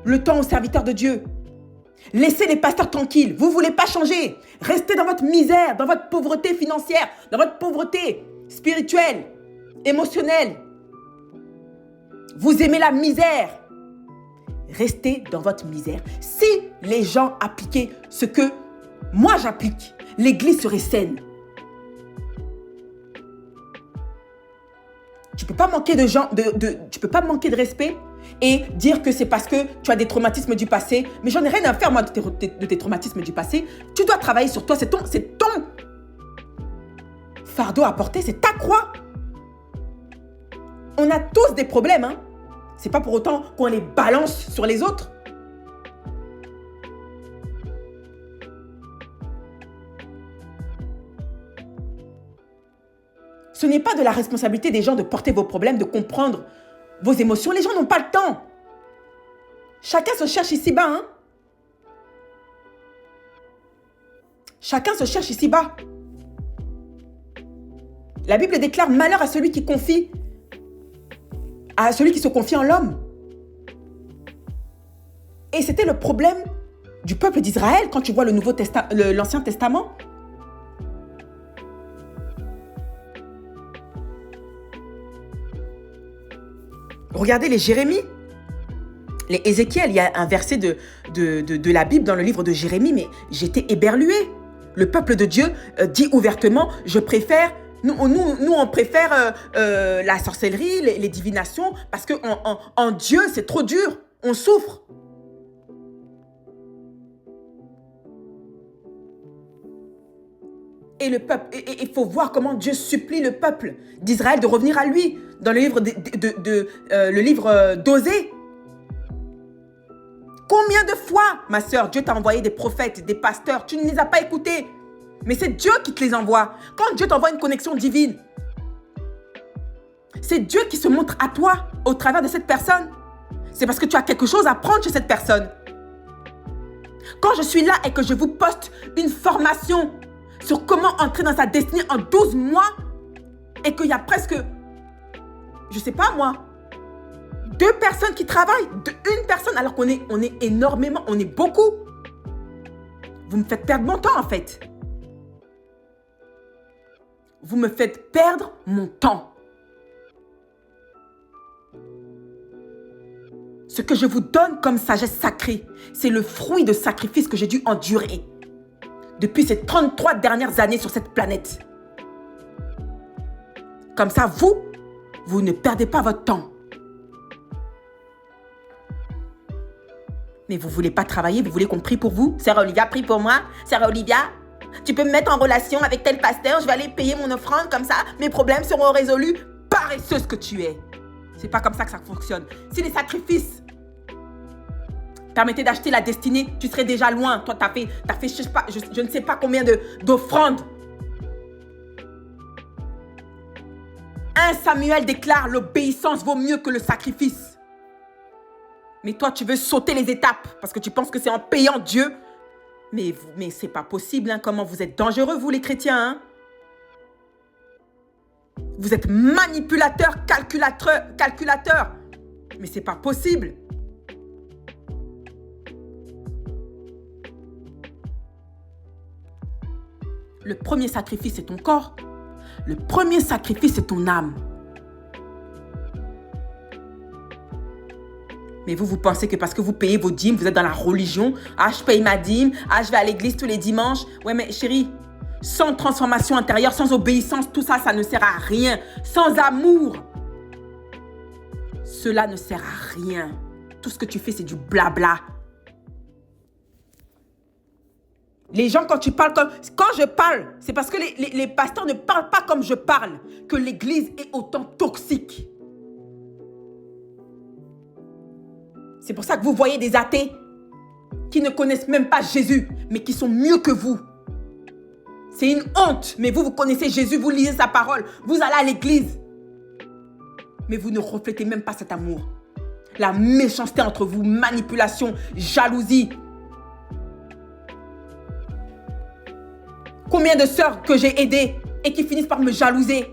[SPEAKER 1] le temps aux serviteurs de Dieu. Laissez les pasteurs tranquilles. Vous ne voulez pas changer. Restez dans votre misère, dans votre pauvreté financière, dans votre pauvreté spirituelle, émotionnelle. Vous aimez la misère. Restez dans votre misère. Si les gens appliquaient ce que moi j'applique, l'église serait saine. Tu ne peux pas manquer tu peux pas manquer de respect et dire que c'est parce que tu as des traumatismes du passé. Mais j'en ai rien à faire, moi, de tes traumatismes du passé. Tu dois travailler sur toi. C'est ton fardeau à porter. C'est ta croix. On a tous des problèmes, hein. C'est pas pour autant qu'on les balance sur les autres. Ce n'est pas de la responsabilité des gens de porter vos problèmes, de comprendre vos émotions. Les gens n'ont pas le temps. Chacun se cherche ici-bas. Hein? Chacun se cherche ici-bas. La Bible déclare malheur à celui qui se confie en l'homme. Et c'était le problème du peuple d'Israël quand tu vois l'Ancien Testament. Regardez les Jérémie, les Ézéchiel. Il y a un verset de la Bible dans le livre de Jérémie, mais j'étais éberluée. Le peuple de Dieu dit ouvertement, nous on préfère la sorcellerie, les divinations, parce qu'en Dieu, c'est trop dur, on souffre. Et le peuple, il faut voir comment Dieu supplie le peuple d'Israël de revenir à lui. Dans le livre d'Osée. Combien de fois, ma sœur, Dieu t'a envoyé des prophètes, des pasteurs, tu ne les as pas écoutés. Mais c'est Dieu qui te les envoie. Quand Dieu t'envoie une connexion divine, c'est Dieu qui se montre à toi au travers de cette personne. C'est parce que tu as quelque chose à prendre chez cette personne. Quand je suis là et que je vous poste une formation sur comment entrer dans sa destinée en 12 mois et qu'il y a presque, je sais pas moi, 2 personnes qui travaillent, une personne alors qu'on est énormément, on est beaucoup. Vous me faites perdre mon temps en fait. Vous me faites perdre mon temps. Ce que je vous donne comme sagesse sacrée, c'est le fruit de sacrifice que j'ai dû endurer depuis ces 33 dernières années sur cette planète. Comme ça, vous ne perdez pas votre temps. Mais vous ne voulez pas travailler, vous voulez qu'on prie pour vous? Sœur Olivia, prie pour moi. Sœur Olivia, tu peux me mettre en relation avec tel pasteur, je vais aller payer mon offrande, comme ça, mes problèmes seront résolus. Paresseuse que tu es. C'est pas comme ça que ça fonctionne. Si les sacrifices permettaient d'acheter la destinée, tu serais déjà loin. Toi, t'as fait je ne sais pas combien d'offrandes. 1 Samuel déclare l'obéissance vaut mieux que le sacrifice. Mais toi, tu veux sauter les étapes parce que tu penses que c'est en payant Dieu. Mais c'est pas possible. Hein. Comment vous êtes dangereux, vous les chrétiens. Hein? Vous êtes manipulateurs, calculateurs. Mais c'est pas possible. Le premier sacrifice, c'est ton corps. Le premier sacrifice, c'est ton âme. Mais vous pensez que parce que vous payez vos dîmes, vous êtes dans la religion. Ah, je paye ma dîme. Ah, je vais à l'église tous les dimanches. Ouais, mais chérie, sans transformation intérieure, sans obéissance, tout ça, ça ne sert à rien. Sans amour, cela ne sert à rien. Tout ce que tu fais, c'est du blabla. Les gens, quand tu parles, quand je parle, c'est parce que les pasteurs ne parlent pas comme je parle, que l'église est autant toxique. C'est pour ça que vous voyez des athées qui ne connaissent même pas Jésus, mais qui sont mieux que vous. C'est une honte, mais vous connaissez Jésus, vous lisez sa parole, vous allez à l'église. Mais vous ne reflétez même pas cet amour. La méchanceté entre vous, manipulation, jalousie. Combien de sœurs que j'ai aidées et qui finissent par me jalouser.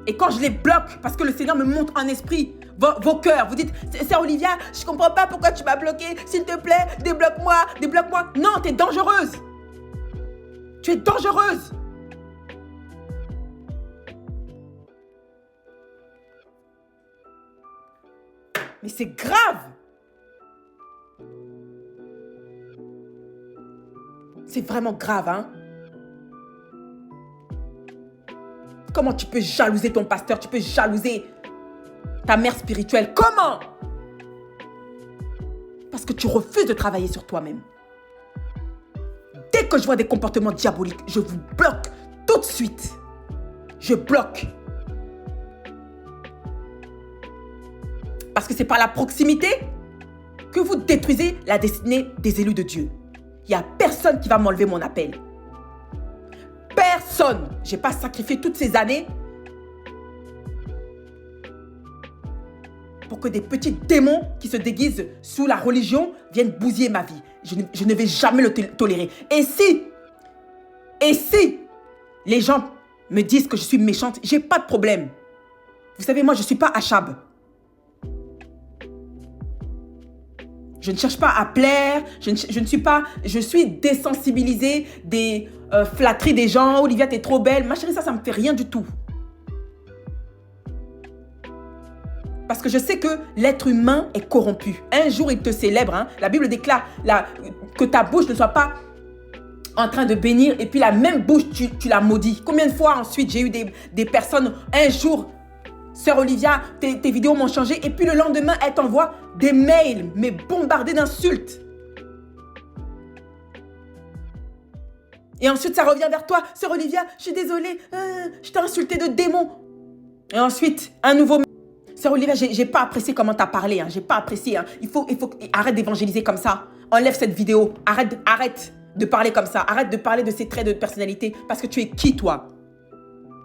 [SPEAKER 1] Et quand je les bloque, parce que le Seigneur me montre en esprit vos cœurs, vous dites, c'est Olivia, je ne comprends pas pourquoi tu m'as bloqué, s'il te plaît, débloque-moi, débloque-moi. Non, tu es dangereuse. Tu es dangereuse. Mais c'est grave. C'est vraiment grave, hein. Comment tu peux jalouser ton pasteur? Tu peux jalouser ta mère spirituelle? Comment? Parce que tu refuses de travailler sur toi-même. Dès que je vois des comportements diaboliques, je vous bloque tout de suite. Je bloque. Parce que c'est par la proximité que vous détruisez la destinée des élus de Dieu. Il n'y a personne qui va m'enlever mon appel. Personne. Je n'ai pas sacrifié toutes ces années pour que des petits démons qui se déguisent sous la religion viennent bousiller ma vie. Je ne vais jamais le tolérer. Et si les gens me disent que je suis méchante, je n'ai pas de problème. Vous savez, moi, je ne suis pas Achab. Je ne cherche pas à plaire, je suis désensibilisée des flatteries des gens. Olivia, t'es trop belle. Ma chérie, ça me fait rien du tout. Parce que je sais que l'être humain est corrompu. Un jour, il te célèbre. Hein. La Bible déclare que ta bouche ne soit pas en train de bénir et puis la même bouche, tu la maudis. Combien de fois ensuite, j'ai eu des personnes, un jour, Sœur Olivia, tes vidéos m'ont changé. Et puis le lendemain, elle t'envoie des mails, mais bombardés d'insultes. Et ensuite, ça revient vers toi. Sœur Olivia, je suis désolée, je t'ai insulté de démon. Et ensuite, un nouveau mail. Sœur Olivia, j'ai pas apprécié comment t'as parlé. Hein. J'ai pas apprécié. Hein. Il faut arrête d'évangéliser comme ça. Enlève cette vidéo. Arrête de parler comme ça. Arrête de parler de ces traits de personnalité. Parce que tu es qui, toi?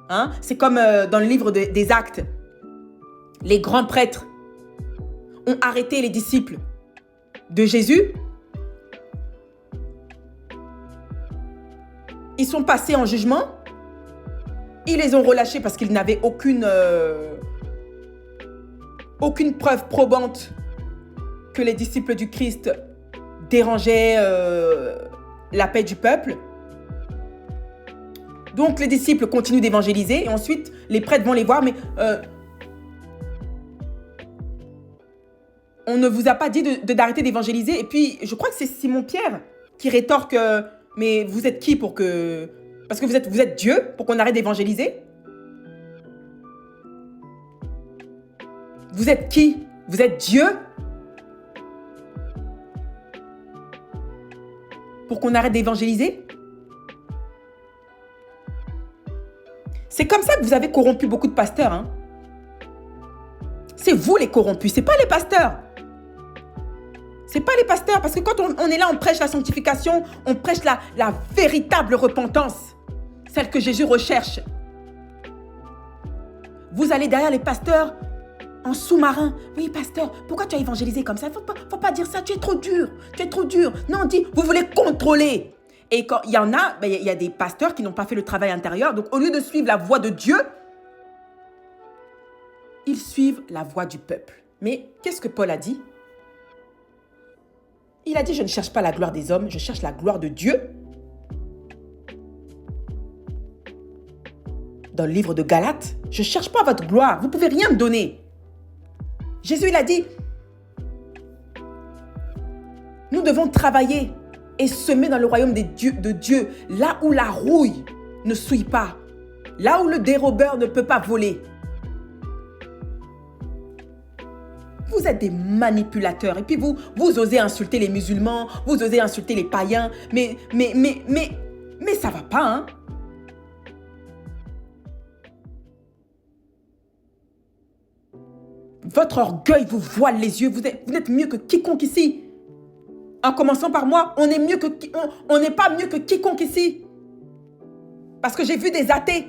[SPEAKER 1] Hein? C'est comme dans le livre des Actes. Les grands prêtres ont arrêté les disciples de Jésus. Ils sont passés en jugement. Ils les ont relâchés parce qu'ils n'avaient aucune preuve probante que les disciples du Christ dérangeaient la paix du peuple. Donc les disciples continuent d'évangéliser et ensuite les prêtres vont les voir, mais on ne vous a pas dit d'arrêter d'évangéliser. Et puis je crois que c'est Simon-Pierre qui rétorque mais vous êtes qui pour que... Parce que vous êtes Dieu pour qu'on arrête d'évangéliser? Vous êtes qui? Vous êtes Dieu pour qu'on arrête d'évangéliser? C'est comme ça que vous avez corrompu beaucoup de pasteurs. Hein? C'est vous les corrompus, c'est pas les pasteurs. C'est pas les pasteurs, parce que quand on est là, on prêche la sanctification, on prêche la véritable repentance, celle que Jésus recherche. vous allez derrière les pasteurs en sous-marin. Oui, pasteur, pourquoi tu as évangélisé comme ça? Faut pas dire ça, tu es trop dur. Tu es trop dur. Non, dis, vous voulez contrôler. Et quand il y en a, il y a des pasteurs qui n'ont pas fait le travail intérieur. Donc, au lieu de suivre la voix de Dieu, ils suivent la voix du peuple. Mais qu'est-ce que Paul a dit? Il a dit, je ne cherche pas la gloire des hommes, je cherche la gloire de Dieu. Dans le livre de Galates, je ne cherche pas votre gloire, vous ne pouvez rien me donner. Jésus, il a dit, nous devons travailler et semer dans le royaume de Dieu, là où la rouille ne souille pas, là où le dérobeur ne peut pas voler. Vous êtes des manipulateurs et puis vous osez insulter les musulmans, vous osez insulter les païens, mais ça va pas, hein? Votre orgueil vous voile les yeux, vous êtes mieux que quiconque ici. En commençant par moi, on n'est pas mieux que quiconque ici. Parce que j'ai vu des athées.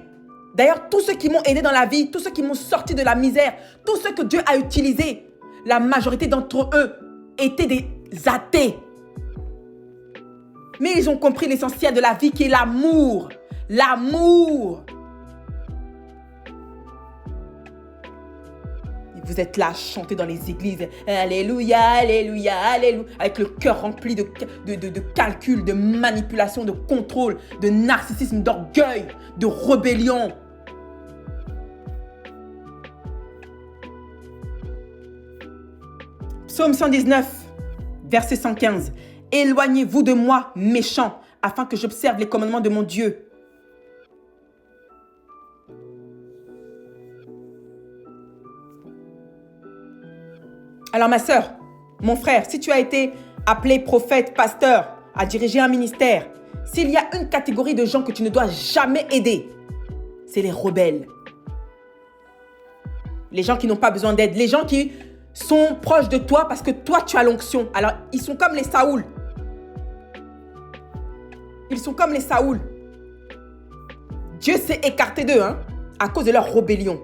[SPEAKER 1] D'ailleurs, tous ceux qui m'ont aidé dans la vie, tous ceux qui m'ont sorti de la misère, tous ceux que Dieu a utilisés, la majorité d'entre eux étaient des athées. Mais ils ont compris l'essentiel de la vie qui est l'amour. L'amour. Vous êtes là à chanter dans les églises. Alléluia, alléluia, alléluia. Avec le cœur rempli de calculs, de manipulation, de contrôle, de narcissisme, d'orgueil, de rébellion. Psaume 119, verset 115. Éloignez-vous de moi, méchants, afin que j'observe les commandements de mon Dieu. Alors ma sœur, mon frère, si tu as été appelé prophète, pasteur, à diriger un ministère, s'il y a une catégorie de gens que tu ne dois jamais aider, c'est les rebelles. Les gens qui n'ont pas besoin d'aide, les gens qui sont proches de toi parce que toi tu as l'onction. Alors ils sont comme les Saoul. Ils sont comme les Saoul. Dieu s'est écarté d'eux à cause de leur rébellion.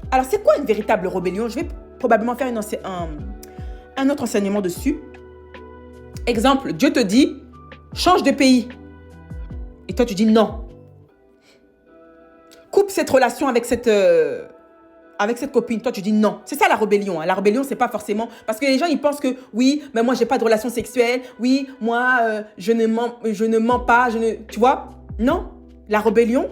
[SPEAKER 1] Alors c'est quoi une véritable rébellion? Je vais probablement faire un autre enseignement dessus. Exemple, Dieu te dit, change de pays. Et toi, tu dis non. Coupe cette relation avec cette copine. Toi, tu dis non. C'est ça la rébellion. La rébellion, c'est pas forcément... Parce que les gens, ils pensent que, oui, mais moi, j'ai pas de relation sexuelle. Oui, moi, je ne mens pas. Tu vois? Non. La rébellion,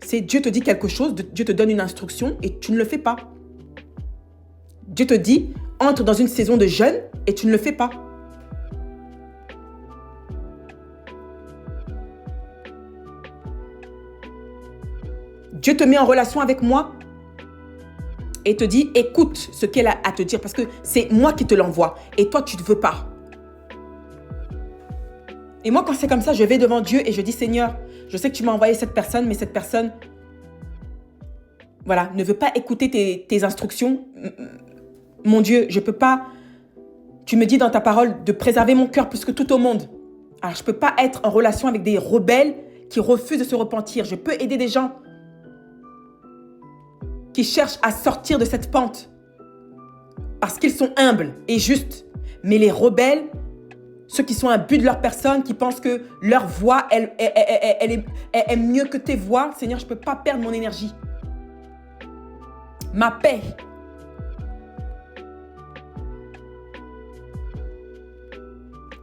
[SPEAKER 1] c'est Dieu te dit quelque chose, Dieu te donne une instruction et tu ne le fais pas. Dieu te dit, entre dans une saison de jeûne et tu ne le fais pas. Dieu te met en relation avec moi et te dit, écoute ce qu'elle a à te dire parce que c'est moi qui te l'envoie et toi, tu ne veux pas. Et moi, quand c'est comme ça, je vais devant Dieu et je dis, Seigneur, je sais que tu m'as envoyé cette personne, mais cette personne, voilà, ne veut pas écouter tes instructions. Mon Dieu, je ne peux pas. Tu me dis dans ta parole de préserver mon cœur plus que tout au monde. Alors, je ne peux pas être en relation avec des rebelles qui refusent de se repentir. Je peux aider des gens qui cherchent à sortir de cette pente parce qu'ils sont humbles et justes. Mais les rebelles, ceux qui sont imbus de leur personne, qui pensent que leur voix, elle est mieux que tes voix. Seigneur, je ne peux pas perdre mon énergie. Ma paix.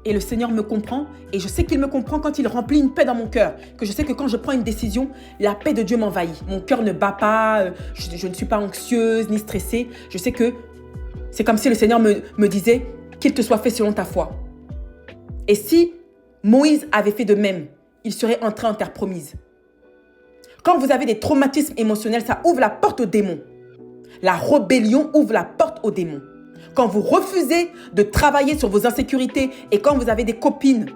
[SPEAKER 1] Et le Seigneur me comprend. Et je sais qu'il me comprend quand il remplit une paix dans mon cœur. Que je sais que quand je prends une décision, la paix de Dieu m'envahit. Mon cœur ne bat pas. Je ne suis pas anxieuse ni stressée. Je sais que c'est comme si le Seigneur me disait qu'il te soit fait selon ta foi. Et si Moïse avait fait de même, il serait entré en terre promise. Quand vous avez des traumatismes émotionnels, ça ouvre la porte aux démons. La rébellion ouvre la porte aux démons. Quand vous refusez de travailler sur vos insécurités et quand vous avez des copines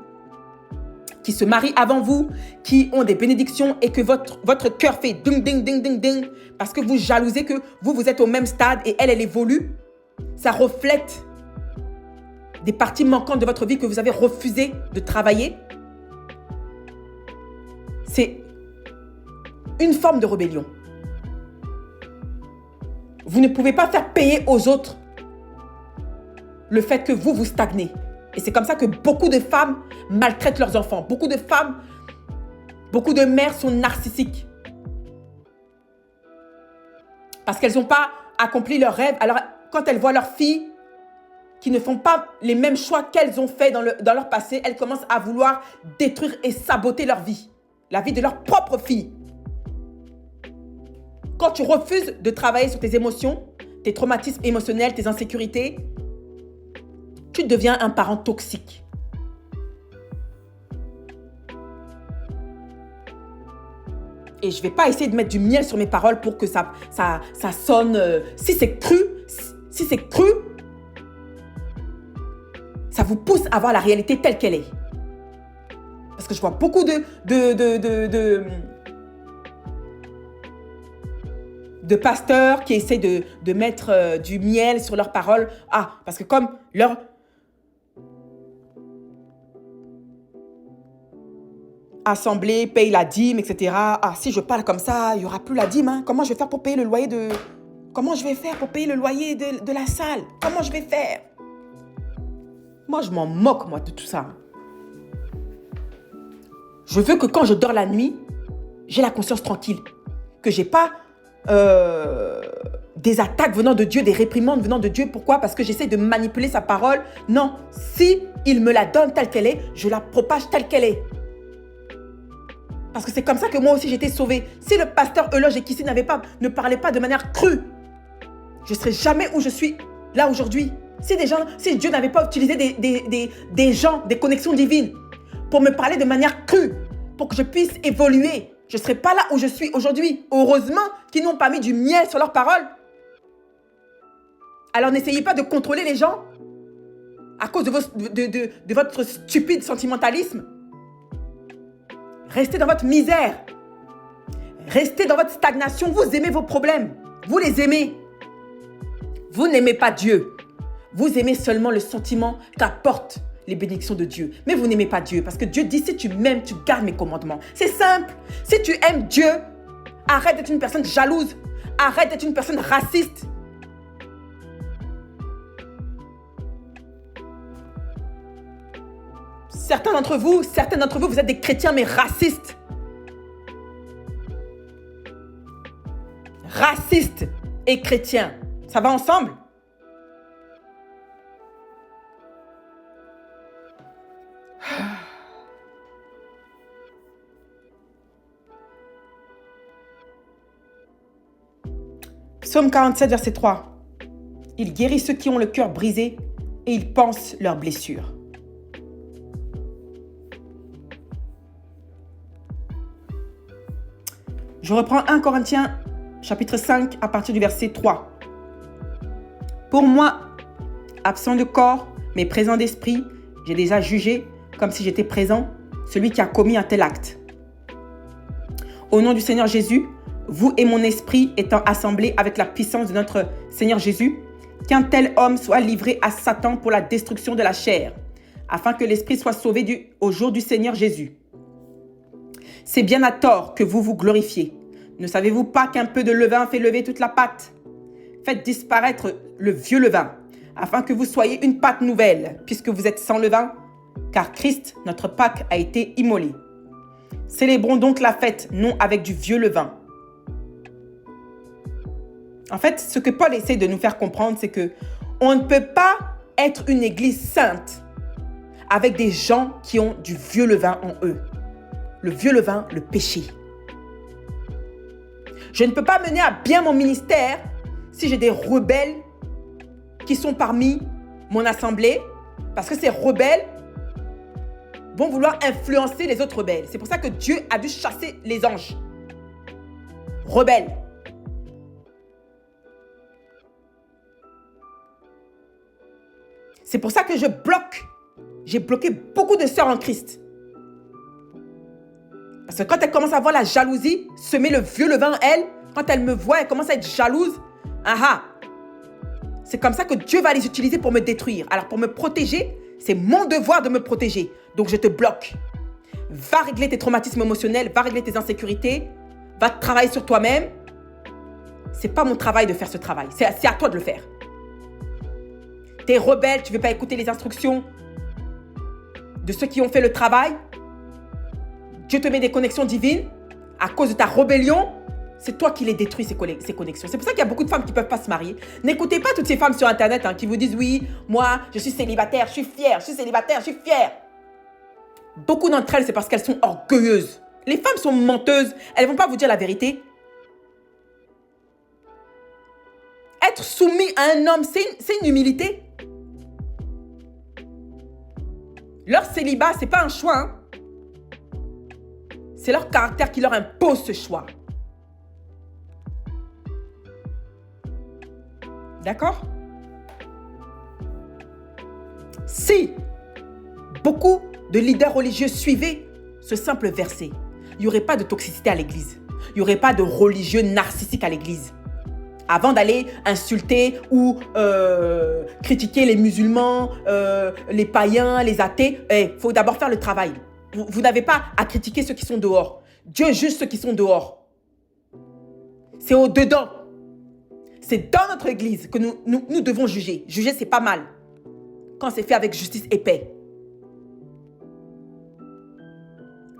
[SPEAKER 1] qui se marient avant vous, qui ont des bénédictions et que votre cœur fait ding, ding, ding, ding, ding, parce que vous jalousez que vous êtes au même stade et elle évolue, ça reflète des parties manquantes de votre vie que vous avez refusé de travailler. une forme de rébellion. Vous ne pouvez pas faire payer aux autres le fait que vous stagnez. Et c'est comme ça que beaucoup de femmes maltraitent leurs enfants. Beaucoup de femmes, beaucoup de mères sont narcissiques. Parce qu'elles n'ont pas accompli leurs rêves. Alors, quand elles voient leurs filles qui ne font pas les mêmes choix qu'elles ont fait dans leur passé, elles commencent à vouloir détruire et saboter leur vie. La vie de leur propre fille. Quand tu refuses de travailler sur tes émotions, tes traumatismes émotionnels, tes insécurités, tu deviens un parent toxique. Et je ne vais pas essayer de mettre du miel sur mes paroles pour que ça sonne... si c'est cru, ça vous pousse à voir la réalité telle qu'elle est. Parce que je vois beaucoup de pasteurs qui essaient de mettre du miel sur leurs paroles. Ah, parce que comme leur... assemblée paye la dîme, etc. Ah, si je parle comme ça, il n'y aura plus la dîme. Hein. Comment je vais faire pour payer le loyer de... Comment je vais faire pour payer le loyer de la salle? Comment je vais faire? Moi, je m'en moque, moi, de tout ça. Je veux que quand je dors la nuit, j'ai la conscience tranquille. Que je n'ai pas des attaques venant de Dieu, des réprimandes venant de Dieu. Pourquoi? Parce que j'essaie de manipuler sa parole. Non, si il me la donne telle qu'elle est, je la propage telle qu'elle est. Parce que c'est comme ça que moi aussi j'étais sauvée. Si le pasteur Euloge et Kissy ne parlaient pas de manière crue, je ne serais jamais où je suis là aujourd'hui. Si Dieu n'avait pas utilisé des gens, des connexions divines pour me parler de manière crue, pour que je puisse évoluer, je ne serais pas là où je suis aujourd'hui. Heureusement qu'ils n'ont pas mis du miel sur leurs paroles. Alors n'essayez pas de contrôler les gens à cause de votre stupide sentimentalisme. Restez dans votre misère. Restez dans votre stagnation. Vous aimez vos problèmes. Vous les aimez. Vous n'aimez pas Dieu. Vous aimez seulement le sentiment qu'apportent les bénédictions de Dieu. Mais vous n'aimez pas Dieu. Parce que Dieu dit, si tu m'aimes, tu gardes mes commandements. C'est simple. Si tu aimes Dieu, arrête d'être une personne jalouse. Arrête d'être une personne raciste. Certains d'entre vous, vous êtes des chrétiens, mais racistes. Racistes et chrétiens. Ça va ensemble? Psaume 47, verset 3. Il guérit ceux qui ont le cœur brisé et il panse leurs blessures. Je reprends 1 Corinthiens, chapitre 5, à partir du verset 3. Pour moi, absent de corps, mais présent d'esprit, j'ai déjà jugé, comme si j'étais présent, celui qui a commis un tel acte. Au nom du Seigneur Jésus, vous et mon esprit étant assemblés avec la puissance de notre Seigneur Jésus, qu'un tel homme soit livré à Satan pour la destruction de la chair, afin que l'esprit soit sauvé au jour du Seigneur Jésus. C'est bien à tort que vous vous glorifiez. Ne savez-vous pas qu'un peu de levain fait lever toute la pâte? Faites disparaître le vieux levain, afin que vous soyez une pâte nouvelle, puisque vous êtes sans levain, car Christ, notre Pâque, a été immolé. Célébrons donc la fête, non avec du vieux levain. En fait, ce que Paul essaie de nous faire comprendre, c'est que on ne peut pas être une église sainte avec des gens qui ont du vieux levain en eux. Le vieux levain, le péché. Je ne peux pas mener à bien mon ministère si j'ai des rebelles qui sont parmi mon assemblée, parce que ces rebelles vont vouloir influencer les autres rebelles. C'est pour ça que Dieu a dû chasser les anges. Rebelles. C'est pour ça que j'ai bloqué beaucoup de sœurs en Christ. Parce que quand elle commence à avoir la jalousie, semer le vieux levain en elle, quand elle me voit, elle commence à être jalouse. C'est comme ça que Dieu va les utiliser pour me détruire. Alors pour me protéger, c'est mon devoir de me protéger. Donc je te bloque. Va régler tes traumatismes émotionnels, va régler tes insécurités, Va travailler sur toi-même. C'est pas mon travail de faire ce travail. C'est à toi de le faire. T'es rebelle, tu veux pas écouter les instructions de ceux qui ont fait le travail. Dieu te met des connexions divines. À cause de ta rébellion, c'est toi qui les détruis, ces connexions. C'est pour ça qu'il y a beaucoup de femmes qui ne peuvent pas se marier. N'écoutez pas toutes ces femmes sur Internet qui vous disent « Oui, moi, je suis célibataire, je suis fière, je suis célibataire, je suis fière. » Beaucoup d'entre elles, c'est parce qu'elles sont orgueilleuses. Les femmes sont menteuses. Elles ne vont pas vous dire la vérité. Être soumis à un homme, c'est une humilité. Leur célibat, ce n'est pas un choix. C'est leur caractère qui leur impose ce choix. D'accord? Si beaucoup de leaders religieux suivaient ce simple verset, il n'y aurait pas de toxicité à l'église. Il n'y aurait pas de religieux narcissiques à l'église. Avant d'aller insulter ou critiquer les musulmans, les païens, les athées, il faut d'abord faire le travail. Vous n'avez pas à critiquer ceux qui sont dehors. Dieu juge ceux qui sont dehors. C'est au-dedans. C'est dans notre église que nous devons juger. Juger, c'est pas mal. Quand c'est fait avec justice et paix.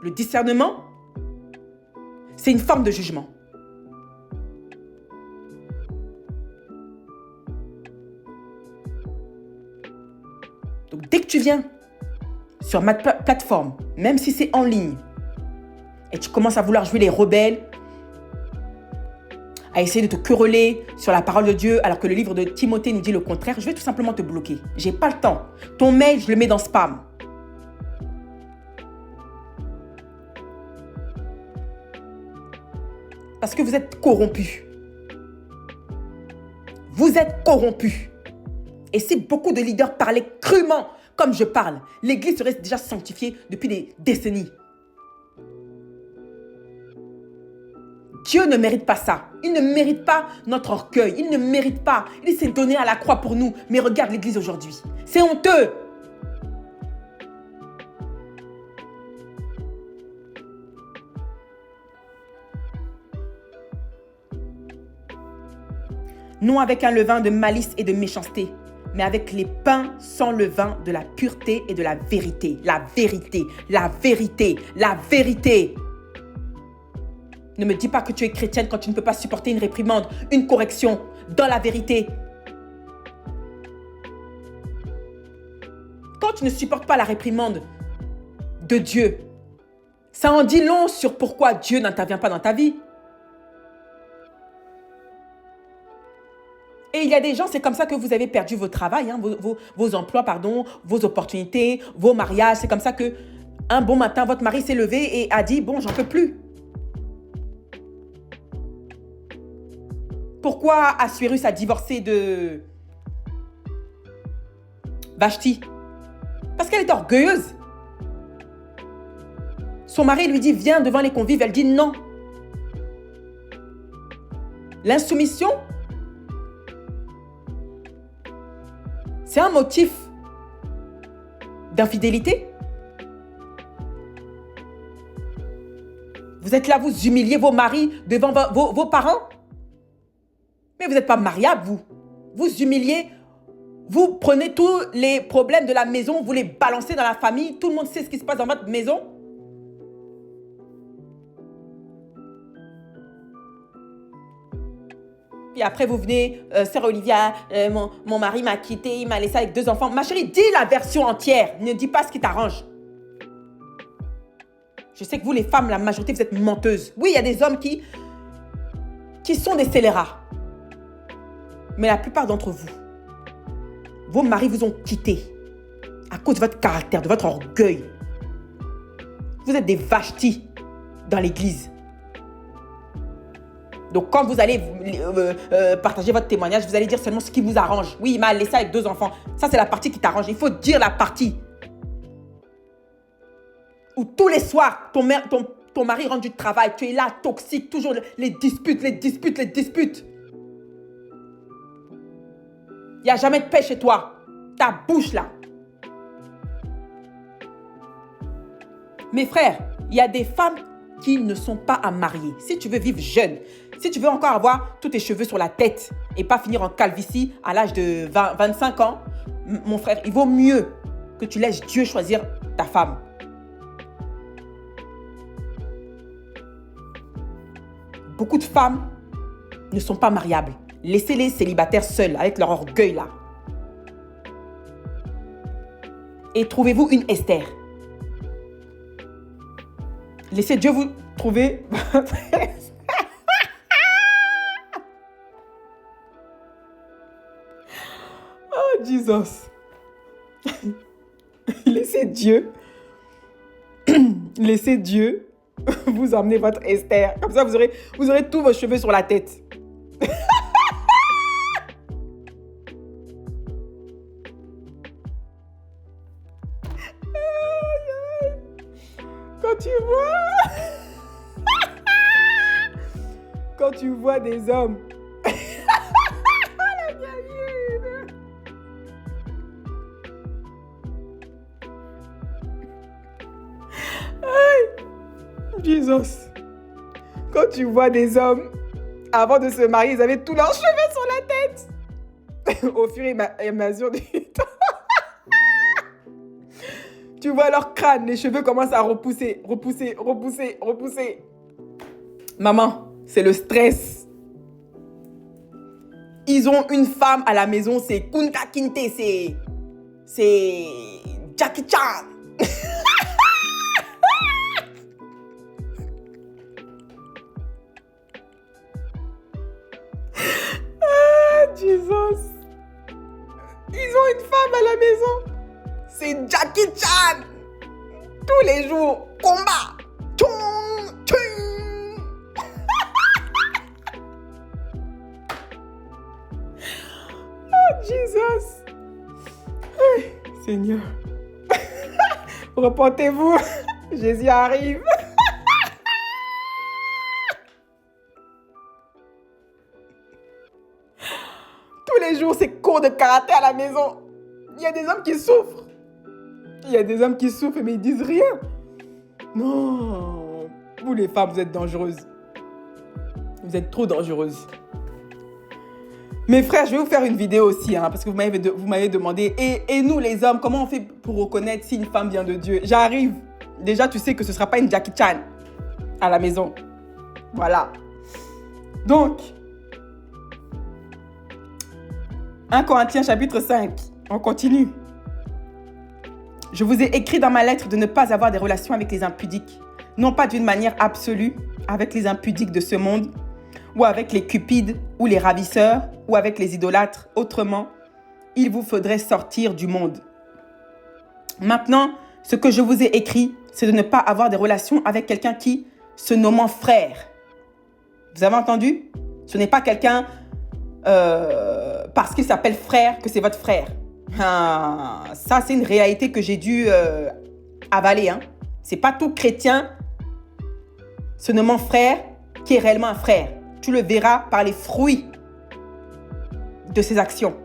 [SPEAKER 1] Le discernement, c'est une forme de jugement. Donc, dès que tu viens sur ma plateforme, même si c'est en ligne, et tu commences à vouloir jouer les rebelles, à essayer de te quereller sur la parole de Dieu, alors que le livre de Timothée nous dit le contraire, je vais tout simplement te bloquer. J'ai pas le temps. Ton mail, je le mets dans spam. Parce que vous êtes corrompus. Vous êtes corrompus. Et si beaucoup de leaders parlaient crûment comme je parle, l'église serait déjà sanctifiée depuis des décennies. Dieu ne mérite pas ça. Il ne mérite pas notre orgueil. Il ne mérite pas. Il s'est donné à la croix pour nous. Mais regarde l'église aujourd'hui. C'est honteux. Non avec un levain de malice et de méchanceté, mais avec les pains sans levain de la pureté et de la vérité. La vérité, la vérité, la vérité. Ne me dis pas que tu es chrétienne quand tu ne peux pas supporter une réprimande, une correction dans la vérité. Quand tu ne supportes pas la réprimande de Dieu, ça en dit long sur pourquoi Dieu n'intervient pas dans ta vie. Et il y a des gens, c'est comme ça que vous avez perdu vos travail, vos emplois, vos opportunités, vos mariages. C'est comme ça que un bon matin, votre mari s'est levé et a dit « Bon, j'en peux plus ». Pourquoi Assuérus a divorcé de Vashti? Parce qu'elle est orgueilleuse. Son mari lui dit « Viens devant les convives ». Elle dit « Non ». L'insoumission, c'est un motif d'infidélité. Vous êtes là, vous humiliez vos maris devant vos parents. Mais vous n'êtes pas mariable, vous. Vous humiliez, vous prenez tous les problèmes de la maison, vous les balancez dans la famille. Tout le monde sait ce qui se passe dans votre maison. Et après, vous venez, sœur Olivia, mon mari m'a quitté, il m'a laissé avec 2 enfants. Ma chérie, dis la version entière. Ne dis pas ce qui t'arrange. Je sais que vous, les femmes, la majorité, vous êtes menteuses. Oui, il y a des hommes qui sont des scélérats. Mais la plupart d'entre vous, vos maris vous ont quitté à cause de votre caractère, de votre orgueil. Vous êtes des Vashti dans l'église. Donc, quand vous allez partager votre témoignage, vous allez dire seulement ce qui vous arrange. Oui, il m'a laissé avec 2 enfants. Ça, c'est la partie qui t'arrange. Il faut dire la partie. Où tous les soirs, ton mari rentre du travail, tu es là, toxique, toujours les disputes. Il n'y a jamais de paix chez toi. Ta bouche là. Mes frères, il y a des femmes qui ne sont pas à marier. Si tu veux vivre jeune, si tu veux encore avoir tous tes cheveux sur la tête et pas finir en calvitie à l'âge de 25 ans, mon frère, il vaut mieux que tu laisses Dieu choisir ta femme. Beaucoup de femmes ne sont pas mariables. Laissez-les célibataires seuls avec leur orgueil là. Et trouvez-vous une Esther. Laissez Dieu vous trouver. Oh, Jesus. Laissez Dieu vous emmener votre Esther. Comme ça, vous aurez tous vos cheveux sur la tête. Quand tu vois des hommes. Jesus. Quand tu vois des hommes, avant de se marier, ils avaient tous leurs cheveux sur la tête. Au fur et à mesure du temps. Tu vois leur crâne, les cheveux commencent à repousser. Maman, c'est le stress. Ils ont une femme à la maison, c'est Kunta Kinte, c'est Jackie Chan. Jesus. Ils ont une femme à la maison. C'est Jackie Chan. Tous les jours, combat. Tchoum, tchoum. Oh, Jesus. Hey, Seigneur. Repentez-vous. Jésus arrive. Tous les jours, c'est cours de karaté à la maison. Il y a des hommes qui souffrent. Mais ils disent rien. Non. Vous les femmes, vous êtes dangereuses. Vous êtes trop dangereuses. Mes frères, je vais vous faire une vidéo aussi, parce que vous m'avez demandé. Et nous, les hommes, comment on fait pour reconnaître si une femme vient de Dieu? J'arrive. Déjà, tu sais que ce ne sera pas une Jackie Chan à la maison. Voilà. Donc, 1 Corinthiens chapitre 5. On continue. Je vous ai écrit dans ma lettre de ne pas avoir des relations avec les impudiques, non pas d'une manière absolue avec les impudiques de ce monde, ou avec les cupides, ou les ravisseurs, ou avec les idolâtres. Autrement, il vous faudrait sortir du monde. Maintenant, ce que je vous ai écrit, c'est de ne pas avoir des relations avec quelqu'un qui se nommant frère. Vous avez entendu? Ce n'est pas quelqu'un parce qu'il s'appelle frère que c'est votre frère. Ça, c'est une réalité que j'ai dû avaler. C'est pas tout chrétien se nommant frère qui est réellement un frère. Tu le verras par les fruits de ses actions.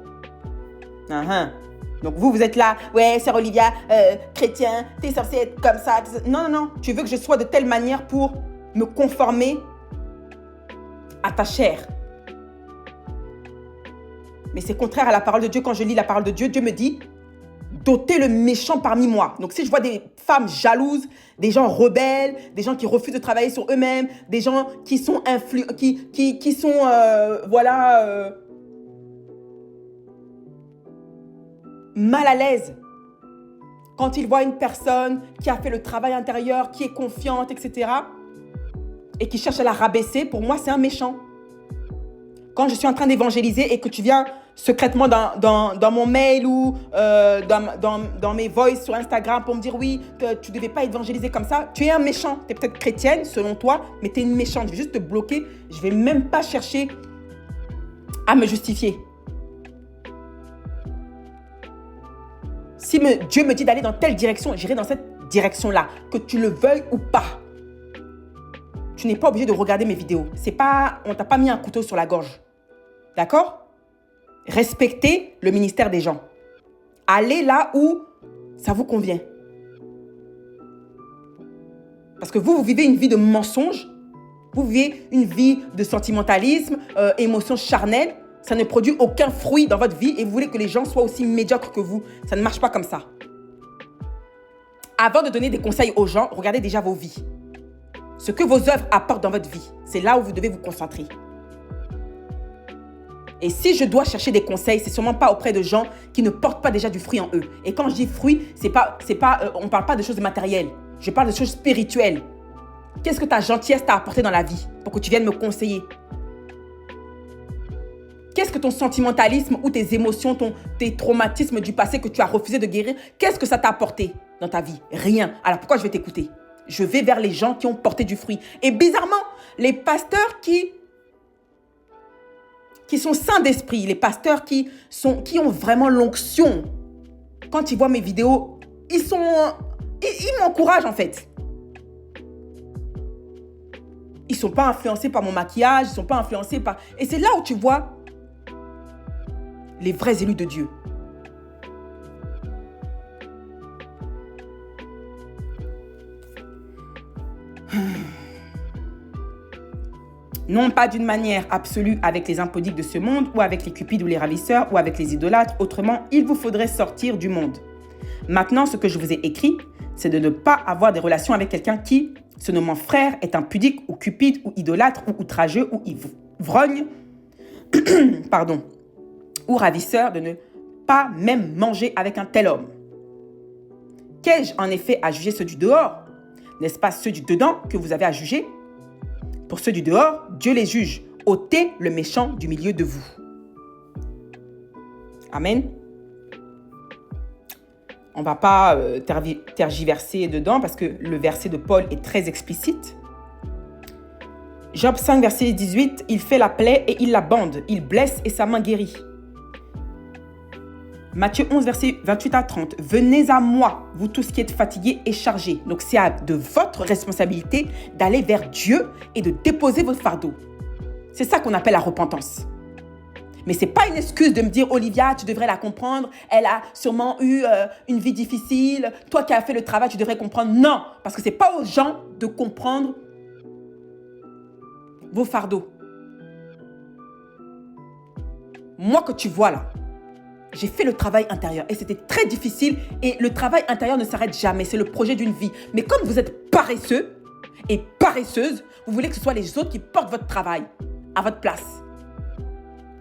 [SPEAKER 1] Donc vous êtes là, ouais, sœur Olivia, chrétien, t'es censé être comme ça. Non. Tu veux que je sois de telle manière pour me conformer à ta chair. Mais c'est contraire à la parole de Dieu. Quand je lis la parole de Dieu, Dieu me dit d'ôter le méchant parmi moi. Donc si je vois des femmes jalouses, des gens rebelles, des gens qui refusent de travailler sur eux-mêmes, des gens qui sont mal à l'aise quand ils voient une personne qui a fait le travail intérieur, qui est confiante, etc. et qui cherche à la rabaisser, pour moi, c'est un méchant. Quand je suis en train d'évangéliser et que tu viens secrètement dans mon mail ou dans mes voices sur Instagram pour me dire oui, tu ne devais pas évangéliser comme ça, tu es un méchant. Tu es peut-être chrétienne selon toi, mais tu es une méchante. Je vais juste te bloquer. Je ne vais même pas chercher à me justifier. Si Dieu me dit d'aller dans telle direction, j'irai dans cette direction-là, que tu le veuilles ou pas. Tu n'es pas obligé de regarder mes vidéos. On ne t'a pas mis un couteau sur la gorge. D'accord? Respectez le ministère des gens. Allez là où ça vous convient. Parce que vous vivez une vie de mensonge. Vous vivez une vie de sentimentalisme, émotions charnelles. Ça ne produit aucun fruit dans votre vie et vous voulez que les gens soient aussi médiocres que vous. Ça ne marche pas comme ça. Avant de donner des conseils aux gens, regardez déjà vos vies. Ce que vos œuvres apportent dans votre vie, c'est là où vous devez vous concentrer. Et si je dois chercher des conseils, c'est sûrement pas auprès de gens qui ne portent pas déjà du fruit en eux. Et quand je dis fruit, on ne parle pas de choses matérielles. Je parle de choses spirituelles. Qu'est-ce que ta gentillesse t'a apporté dans la vie pour que tu viennes me conseiller? Qu'est-ce que ton sentimentalisme ou tes émotions, tes traumatismes du passé que tu as refusé de guérir, qu'est-ce que ça t'a apporté dans ta vie? Rien. Alors pourquoi je vais t'écouter? Je vais vers les gens qui ont porté du fruit. Et bizarrement, les pasteurs qui sont saints d'esprit, les pasteurs qui ont vraiment l'onction, quand ils voient mes vidéos, ils m'encouragent en fait. Ils ne sont pas influencés par mon maquillage, ils ne sont pas influencés par... Et c'est là où tu vois les vrais élus de Dieu. Non pas d'une manière absolue avec les impodiques de ce monde, ou avec les cupides ou les ravisseurs, ou avec les idolâtres. Autrement, il vous faudrait sortir du monde. Maintenant, ce que je vous ai écrit, c'est de ne pas avoir des relations avec quelqu'un qui, se nommant frère, est impudique, ou cupide, ou idolâtre, ou outrageux, ou ivrogne, pardon, ou ravisseur, de ne pas même manger avec un tel homme. Qu'ai-je en effet à juger ceux du dehors? N'est-ce pas ceux du dedans que vous avez à juger? Pour ceux du dehors, Dieu les juge. Ôtez le méchant du milieu de vous. Amen. On ne va pas tergiverser dedans parce que le verset de Paul est très explicite. Job 5, verset 18, il fait la plaie et il la bande. Il blesse et sa main guérit. Matthieu 11, verset 28 à 30. Venez à moi, vous tous qui êtes fatigués et chargés. Donc, c'est de votre responsabilité d'aller vers Dieu et de déposer votre fardeau. C'est ça qu'on appelle la repentance. Mais ce n'est pas une excuse de me dire, Olivia, tu devrais la comprendre. Elle a sûrement eu une vie difficile. Toi qui as fait le travail, tu devrais comprendre. Non, parce que ce n'est pas aux gens de comprendre vos fardeaux. Moi que tu vois là, j'ai fait le travail intérieur et c'était très difficile et le travail intérieur ne s'arrête jamais. C'est le projet d'une vie. Mais comme vous êtes paresseux et paresseuses, vous voulez que ce soit les autres qui portent votre travail à votre place.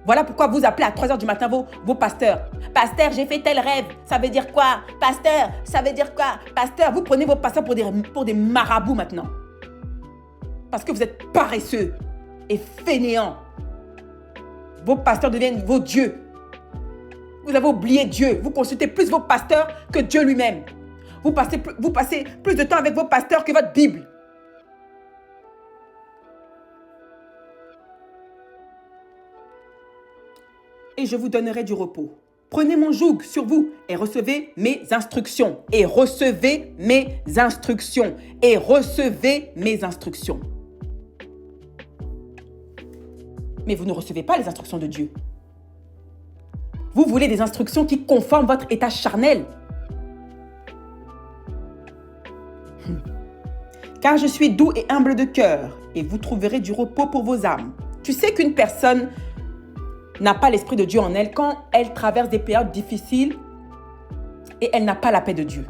[SPEAKER 1] Voilà pourquoi vous appelez à 3h du matin vos pasteurs. Pasteur, j'ai fait tel rêve. Ça veut dire quoi? Pasteur, ça veut dire quoi? Pasteur, vous prenez vos pasteurs pour des marabouts maintenant. Parce que vous êtes paresseux et fainéants. Vos pasteurs deviennent vos dieux. Vous avez oublié Dieu. Vous consultez plus vos pasteurs que Dieu lui-même. Vous passez plus de temps avec vos pasteurs que votre Bible. Et je vous donnerai du repos. Prenez mon joug sur vous et recevez mes instructions. Et recevez mes instructions. Et recevez mes instructions. Mais vous ne recevez pas les instructions de Dieu. Vous voulez des instructions qui conforment votre état charnel. Car je suis doux et humble de cœur, et vous trouverez du repos pour vos âmes. Tu sais qu'une personne n'a pas l'esprit de Dieu en elle quand elle traverse des périodes difficiles et elle n'a pas la paix de Dieu.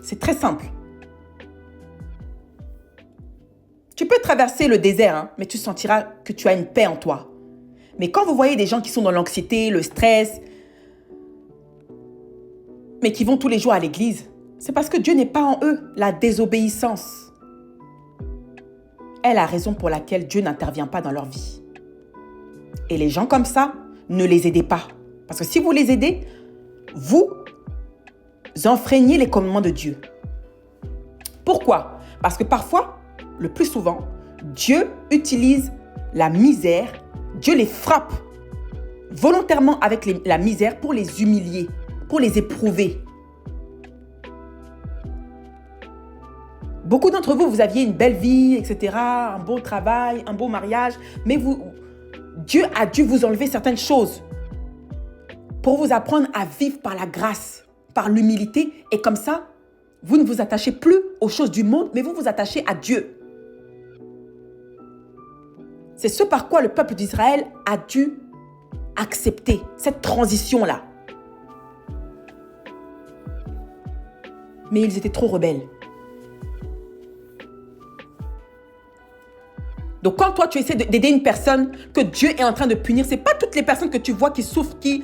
[SPEAKER 1] C'est très simple. Tu peux traverser le désert, mais tu sentiras que tu as une paix en toi. Mais quand vous voyez des gens qui sont dans l'anxiété, le stress, mais qui vont tous les jours à l'église, c'est parce que Dieu n'est pas en eux, la désobéissance est la raison pour laquelle Dieu n'intervient pas dans leur vie. Et les gens comme ça, ne les aidez pas. Parce que si vous les aidez, vous enfreignez les commandements de Dieu. Pourquoi? Parce que parfois, le plus souvent, Dieu utilise la misère, Dieu les frappe volontairement avec la misère pour les humilier, pour les éprouver. Beaucoup d'entre vous, vous aviez une belle vie, etc., un beau travail, un beau mariage, mais Dieu a dû vous enlever certaines choses pour vous apprendre à vivre par la grâce. par l'humilité. Et comme ça, vous ne vous attachez plus aux choses du monde, mais vous vous attachez à Dieu. C'est ce par quoi le peuple d'Israël a dû accepter cette transition-là. Mais ils étaient trop rebelles. Donc quand toi tu essaies d'aider une personne que Dieu est en train de punir, ce n'est pas toutes les personnes que tu vois qui souffrent, qui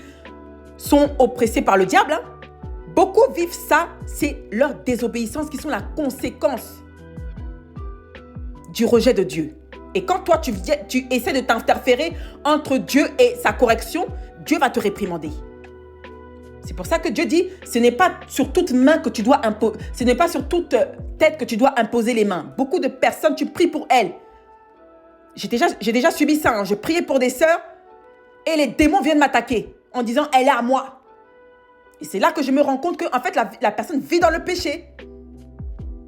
[SPEAKER 1] sont oppressées par le diable. Hein. Beaucoup vivent ça, c'est leur désobéissance qui sont la conséquence du rejet de Dieu. Et quand toi tu essaies de t'interférer entre Dieu et sa correction, Dieu va te réprimander. C'est pour ça que Dieu dit, ce n'est pas sur toute main que tu dois imposer, ce n'est pas sur toute tête que tu dois imposer les mains. Beaucoup de personnes, tu pries pour elles. J'ai déjà subi ça. Hein. Je priais pour des sœurs et les démons viennent m'attaquer en disant, elle est à moi. Et c'est là que je me rends compte que en fait, la personne vit dans le péché.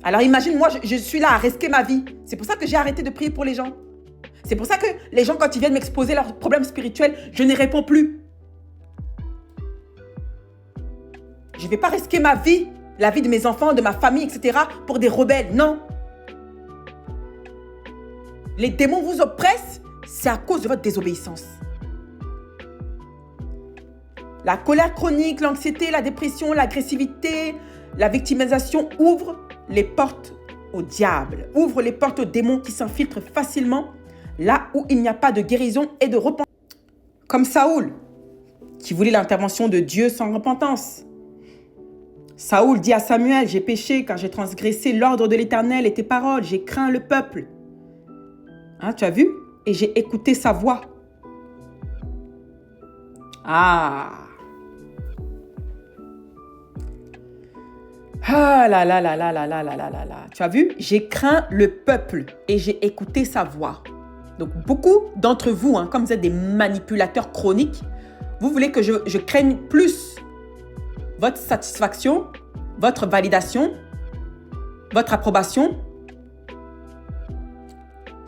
[SPEAKER 1] Alors imagine, moi, je suis là à risquer ma vie. C'est pour ça que j'ai arrêté de prier pour les gens. C'est pour ça que les gens, quand ils viennent m'exposer leurs problèmes spirituels, je ne réponds plus. Je ne vais pas risquer ma vie, la vie de mes enfants, de ma famille, etc. pour des rebelles. Non. Les démons vous oppressent, c'est à cause de votre désobéissance. La colère chronique, l'anxiété, la dépression, l'agressivité, la victimisation ouvrent les portes au diable, ouvrent les portes aux démons qui s'infiltrent facilement là où il n'y a pas de guérison et de repentance. Comme Saoul, qui voulait l'intervention de Dieu sans repentance. Saoul dit à Samuel, j'ai péché car j'ai transgressé l'ordre de l'Éternel et tes paroles, j'ai craint le peuple. Hein, tu as vu? Et j'ai écouté sa voix. Ah là là là là là là là là là là. Tu as vu? J'ai craint le peuple et j'ai écouté sa voix. Donc beaucoup d'entre vous, hein, comme vous êtes des manipulateurs chroniques, vous voulez que je craigne plus votre satisfaction, votre validation, votre approbation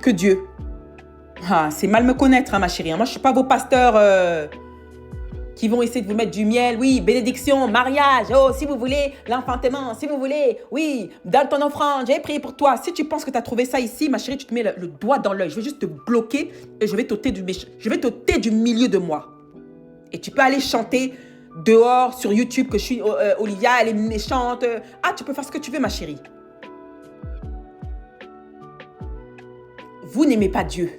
[SPEAKER 1] que Dieu. Ah, c'est mal me connaître, hein, ma chérie. Moi, je ne suis pas vos pasteurs qui vont essayer de vous mettre du miel. Oui, bénédiction, mariage. Oh, si vous voulez, l'enfantement, si vous voulez. Oui, donne ton offrande, j'ai prié pour toi. Si tu penses que tu as trouvé ça ici, ma chérie, tu te mets le doigt dans l'œil. Je vais juste te bloquer et je vais t'ôter du milieu de moi. Et tu peux aller chanter dehors sur YouTube que je suis Olivia, elle est méchante. Ah, tu peux faire ce que tu veux, ma chérie. Vous n'aimez pas Dieu.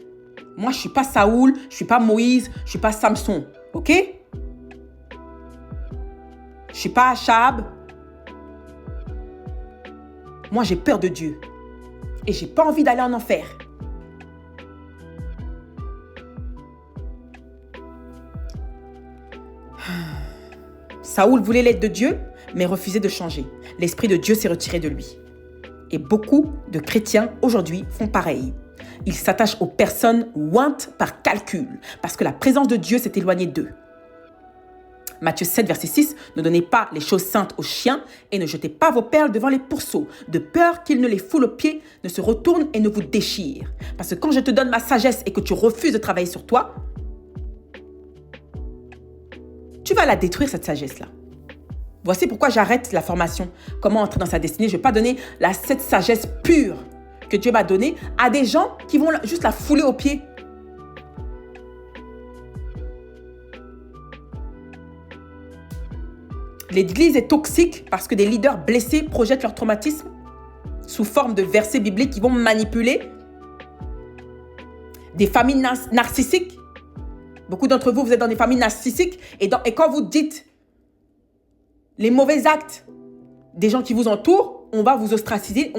[SPEAKER 1] Moi, je ne suis pas Saoul, je ne suis pas Moïse, je ne suis pas Samson. OK? Je ne suis pas Achab. Moi, j'ai peur de Dieu. Et je n'ai pas envie d'aller en enfer. Saoul voulait l'aide de Dieu, mais refusait de changer. L'Esprit de Dieu s'est retiré de lui. Et beaucoup de chrétiens aujourd'hui font pareil. Ils s'attachent aux personnes ointes par calcul, parce que la présence de Dieu s'est éloignée d'eux. Matthieu 7, verset 6, « Ne donnez pas les choses saintes aux chiens et ne jetez pas vos perles devant les pourceaux, de peur qu'ils ne les foulent aux pieds, ne se retournent et ne vous déchirent. Parce que quand je te donne ma sagesse et que tu refuses de travailler sur toi, tu vas la détruire, cette sagesse-là. Voici pourquoi j'arrête la formation. Comment entrer dans sa destinée. Je ne vais pas donner cette sagesse pure que Dieu m'a donnée à des gens qui vont juste la fouler aux pieds. L'église est toxique parce que des leaders blessés projettent leur traumatisme sous forme de versets bibliques qui vont manipuler. Des familles narcissiques. Beaucoup d'entre vous, vous êtes dans des familles narcissiques et quand vous dites les mauvais actes des gens qui vous entourent, on va vous ostraciser,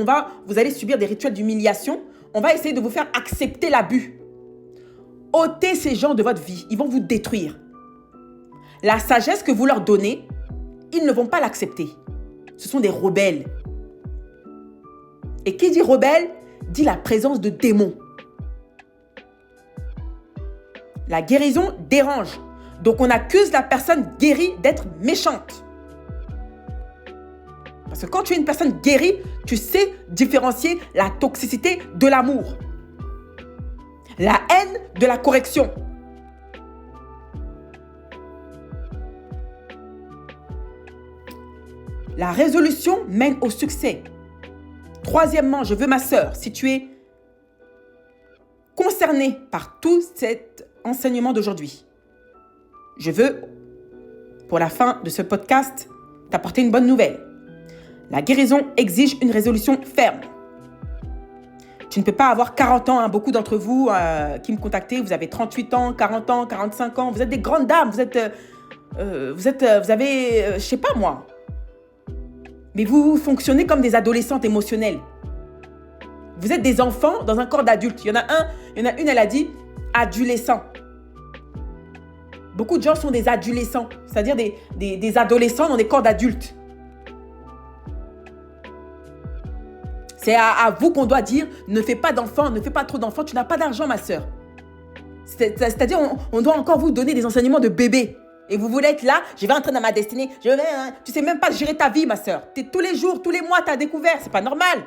[SPEAKER 1] vous allez subir des rituels d'humiliation, on va essayer de vous faire accepter l'abus. Ôtez ces gens de votre vie, ils vont vous détruire. La sagesse que vous leur donnez, ils ne vont pas l'accepter. Ce sont des rebelles. Et qui dit rebelle, dit la présence de démons. La guérison dérange. Donc on accuse la personne guérie d'être méchante. Parce que quand tu es une personne guérie, tu sais différencier la toxicité de l'amour. La haine de la correction. La résolution mène au succès. Troisièmement, je veux ma sœur, si tu es concerné par tout cet enseignement d'aujourd'hui, je veux, pour la fin de ce podcast, t'apporter une bonne nouvelle. La guérison exige une résolution ferme. Tu ne peux pas avoir 40 ans, hein. Beaucoup d'entre vous qui me contactez, vous avez 38 ans, 40 ans, 45 ans, vous êtes des grandes dames, vous avez, je sais pas moi, mais vous fonctionnez comme des adolescentes émotionnelles. Vous êtes des enfants dans un corps d'adulte. Il y en a une, elle a dit adolescent. Beaucoup de gens sont des adolescents, c'est-à-dire des adolescents dans des corps d'adultes. C'est à vous qu'on doit dire, ne fais pas d'enfants, ne fais pas trop d'enfants, tu n'as pas d'argent, ma sœur. C'est-à-dire, on doit encore vous donner des enseignements de bébé. Et vous voulez être là, je vais entrer dans ma destinée, tu sais même pas gérer ta vie, ma sœur. Tous les jours, tous les mois, tu as découvert, c'est pas normal.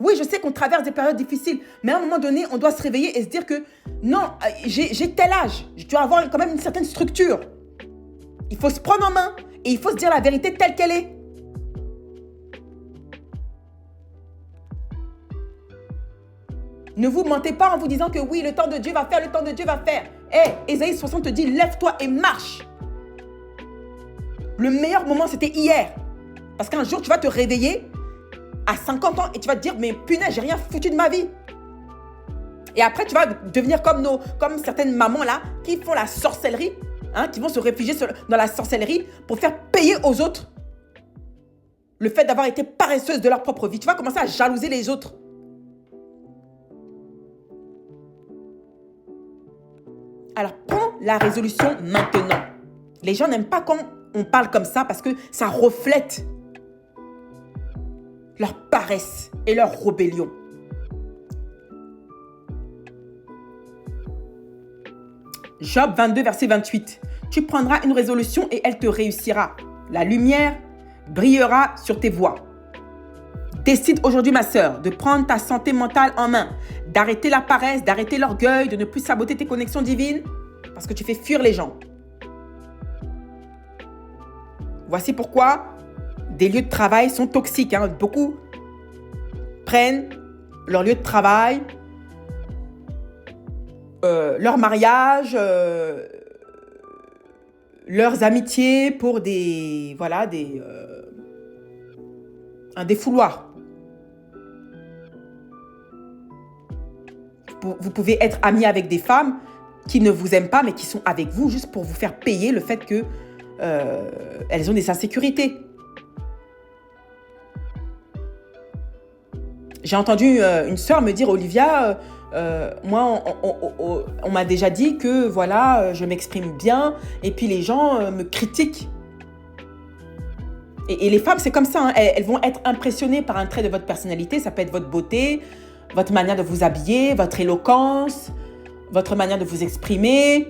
[SPEAKER 1] Oui, je sais qu'on traverse des périodes difficiles, mais à un moment donné, on doit se réveiller et se dire que non, j'ai tel âge, je dois avoir quand même une certaine structure. Il faut se prendre en main et il faut se dire la vérité telle qu'elle est. Ne vous mentez pas en vous disant que oui, le temps de Dieu va faire, le temps de Dieu va faire. Ésaïe 60 te dit, lève-toi et marche. Le meilleur moment, c'était hier. Parce qu'un jour, tu vas te réveiller à 50 ans et tu vas te dire, mais punaise, j'ai rien foutu de ma vie. Et après, tu vas devenir comme certaines mamans là qui font la sorcellerie, qui vont se réfugier dans la sorcellerie pour faire payer aux autres le fait d'avoir été paresseuses de leur propre vie. Tu vas commencer à jalouser les autres. Alors, prends la résolution maintenant. Les gens n'aiment pas quand on parle comme ça parce que ça reflète leur paresse et leur rébellion. Job 22, verset 28. Tu prendras une résolution et elle te réussira. La lumière brillera sur tes voies. Décide aujourd'hui, ma sœur, de prendre ta santé mentale en main, d'arrêter la paresse, d'arrêter l'orgueil, de ne plus saboter tes connexions divines parce que tu fais fuir les gens. Voici pourquoi des lieux de travail sont toxiques. Beaucoup prennent leur lieu de travail, leur mariage, leurs amitiés pour un défouloir. Vous pouvez être amis avec des femmes qui ne vous aiment pas, mais qui sont avec vous juste pour vous faire payer le fait que elles ont des insécurités. J'ai entendu une sœur me dire, Olivia, moi, on m'a déjà dit que voilà, je m'exprime bien et puis les gens me critiquent. Et les femmes, c'est comme ça, elles vont être impressionnées par un trait de votre personnalité. Ça peut être votre beauté, votre manière de vous habiller, votre éloquence, votre manière de vous exprimer.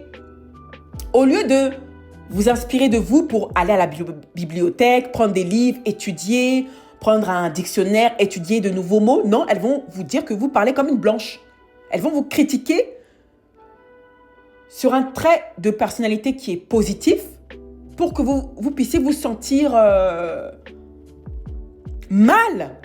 [SPEAKER 1] Au lieu de vous inspirer de vous pour aller à la bibliothèque, prendre des livres, étudier, prendre un dictionnaire, étudier de nouveaux mots, non, elles vont vous dire que vous parlez comme une blanche. Elles vont vous critiquer sur un trait de personnalité qui est positif pour que vous puissiez vous sentir mal.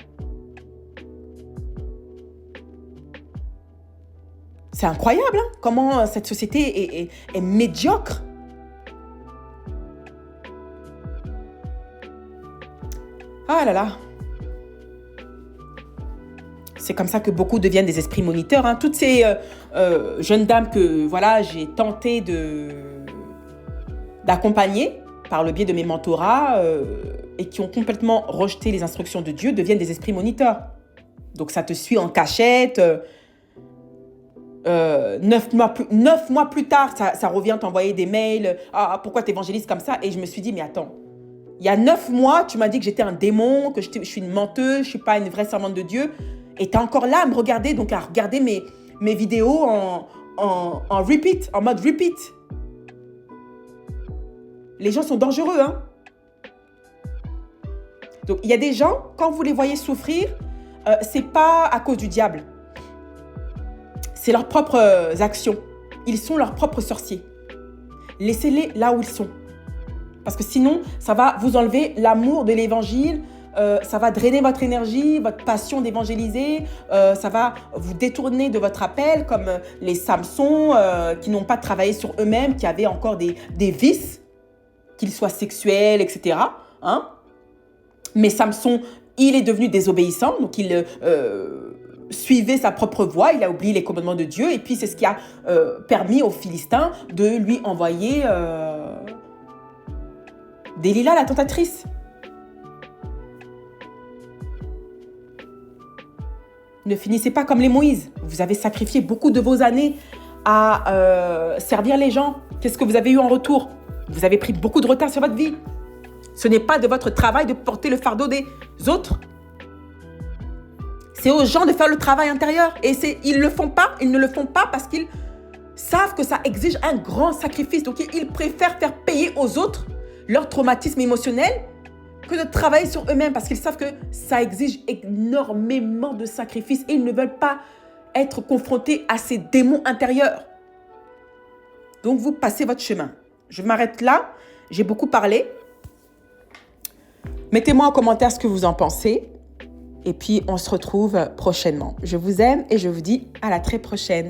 [SPEAKER 1] C'est incroyable, comment cette société est médiocre. Ah là là. C'est comme ça que beaucoup deviennent des esprits moniteurs. Toutes ces jeunes dames que j'ai tenté d'accompagner par le biais de mes mentorats et qui ont complètement rejeté les instructions de Dieu deviennent des esprits moniteurs. Donc ça te suit en cachette. 9 mois plus tard, ça revient t'envoyer des mails. Ah, pourquoi tu évangélises comme ça? Et je me suis dit, mais attends, il y a 9 mois, tu m'as dit que j'étais un démon, que je suis une menteuse, je ne suis pas une vraie servante de Dieu. Et tu es encore là à me regarder, donc à regarder mes vidéos en repeat, en mode repeat. Les gens sont dangereux, Donc, il y a des gens, quand vous les voyez souffrir, c'est pas à cause du diable. C'est leurs propres actions. Ils sont leurs propres sorciers. Laissez-les là où ils sont. Parce que sinon, ça va vous enlever l'amour de l'évangile, ça va drainer votre énergie, votre passion d'évangéliser, ça va vous détourner de votre appel, comme les Samsons qui n'ont pas travaillé sur eux-mêmes, qui avaient encore des vices, qu'ils soient sexuels, etc. Hein? Mais Samson, il est devenu désobéissant, donc il suivait sa propre voie, il a oublié les commandements de Dieu, et puis c'est ce qui a permis aux Philistins de lui envoyer Delilah, la tentatrice. Ne finissez pas comme les Moïse. Vous avez sacrifié beaucoup de vos années à servir les gens. Qu'est-ce que vous avez eu en retour? Vous avez pris beaucoup de retard sur votre vie. Ce n'est pas de votre travail de porter le fardeau des autres. C'est aux gens de faire le travail intérieur. Et ils ne le font pas parce qu'ils savent que ça exige un grand sacrifice. Donc, ils préfèrent faire payer aux autres leur traumatisme émotionnel que de travailler sur eux-mêmes parce qu'ils savent que ça exige énormément de sacrifices et ils ne veulent pas être confrontés à ces démons intérieurs. Donc, vous passez votre chemin. Je m'arrête là. J'ai beaucoup parlé. Mettez-moi en commentaire ce que vous en pensez. Et puis, on se retrouve prochainement. Je vous aime et je vous dis à la très prochaine.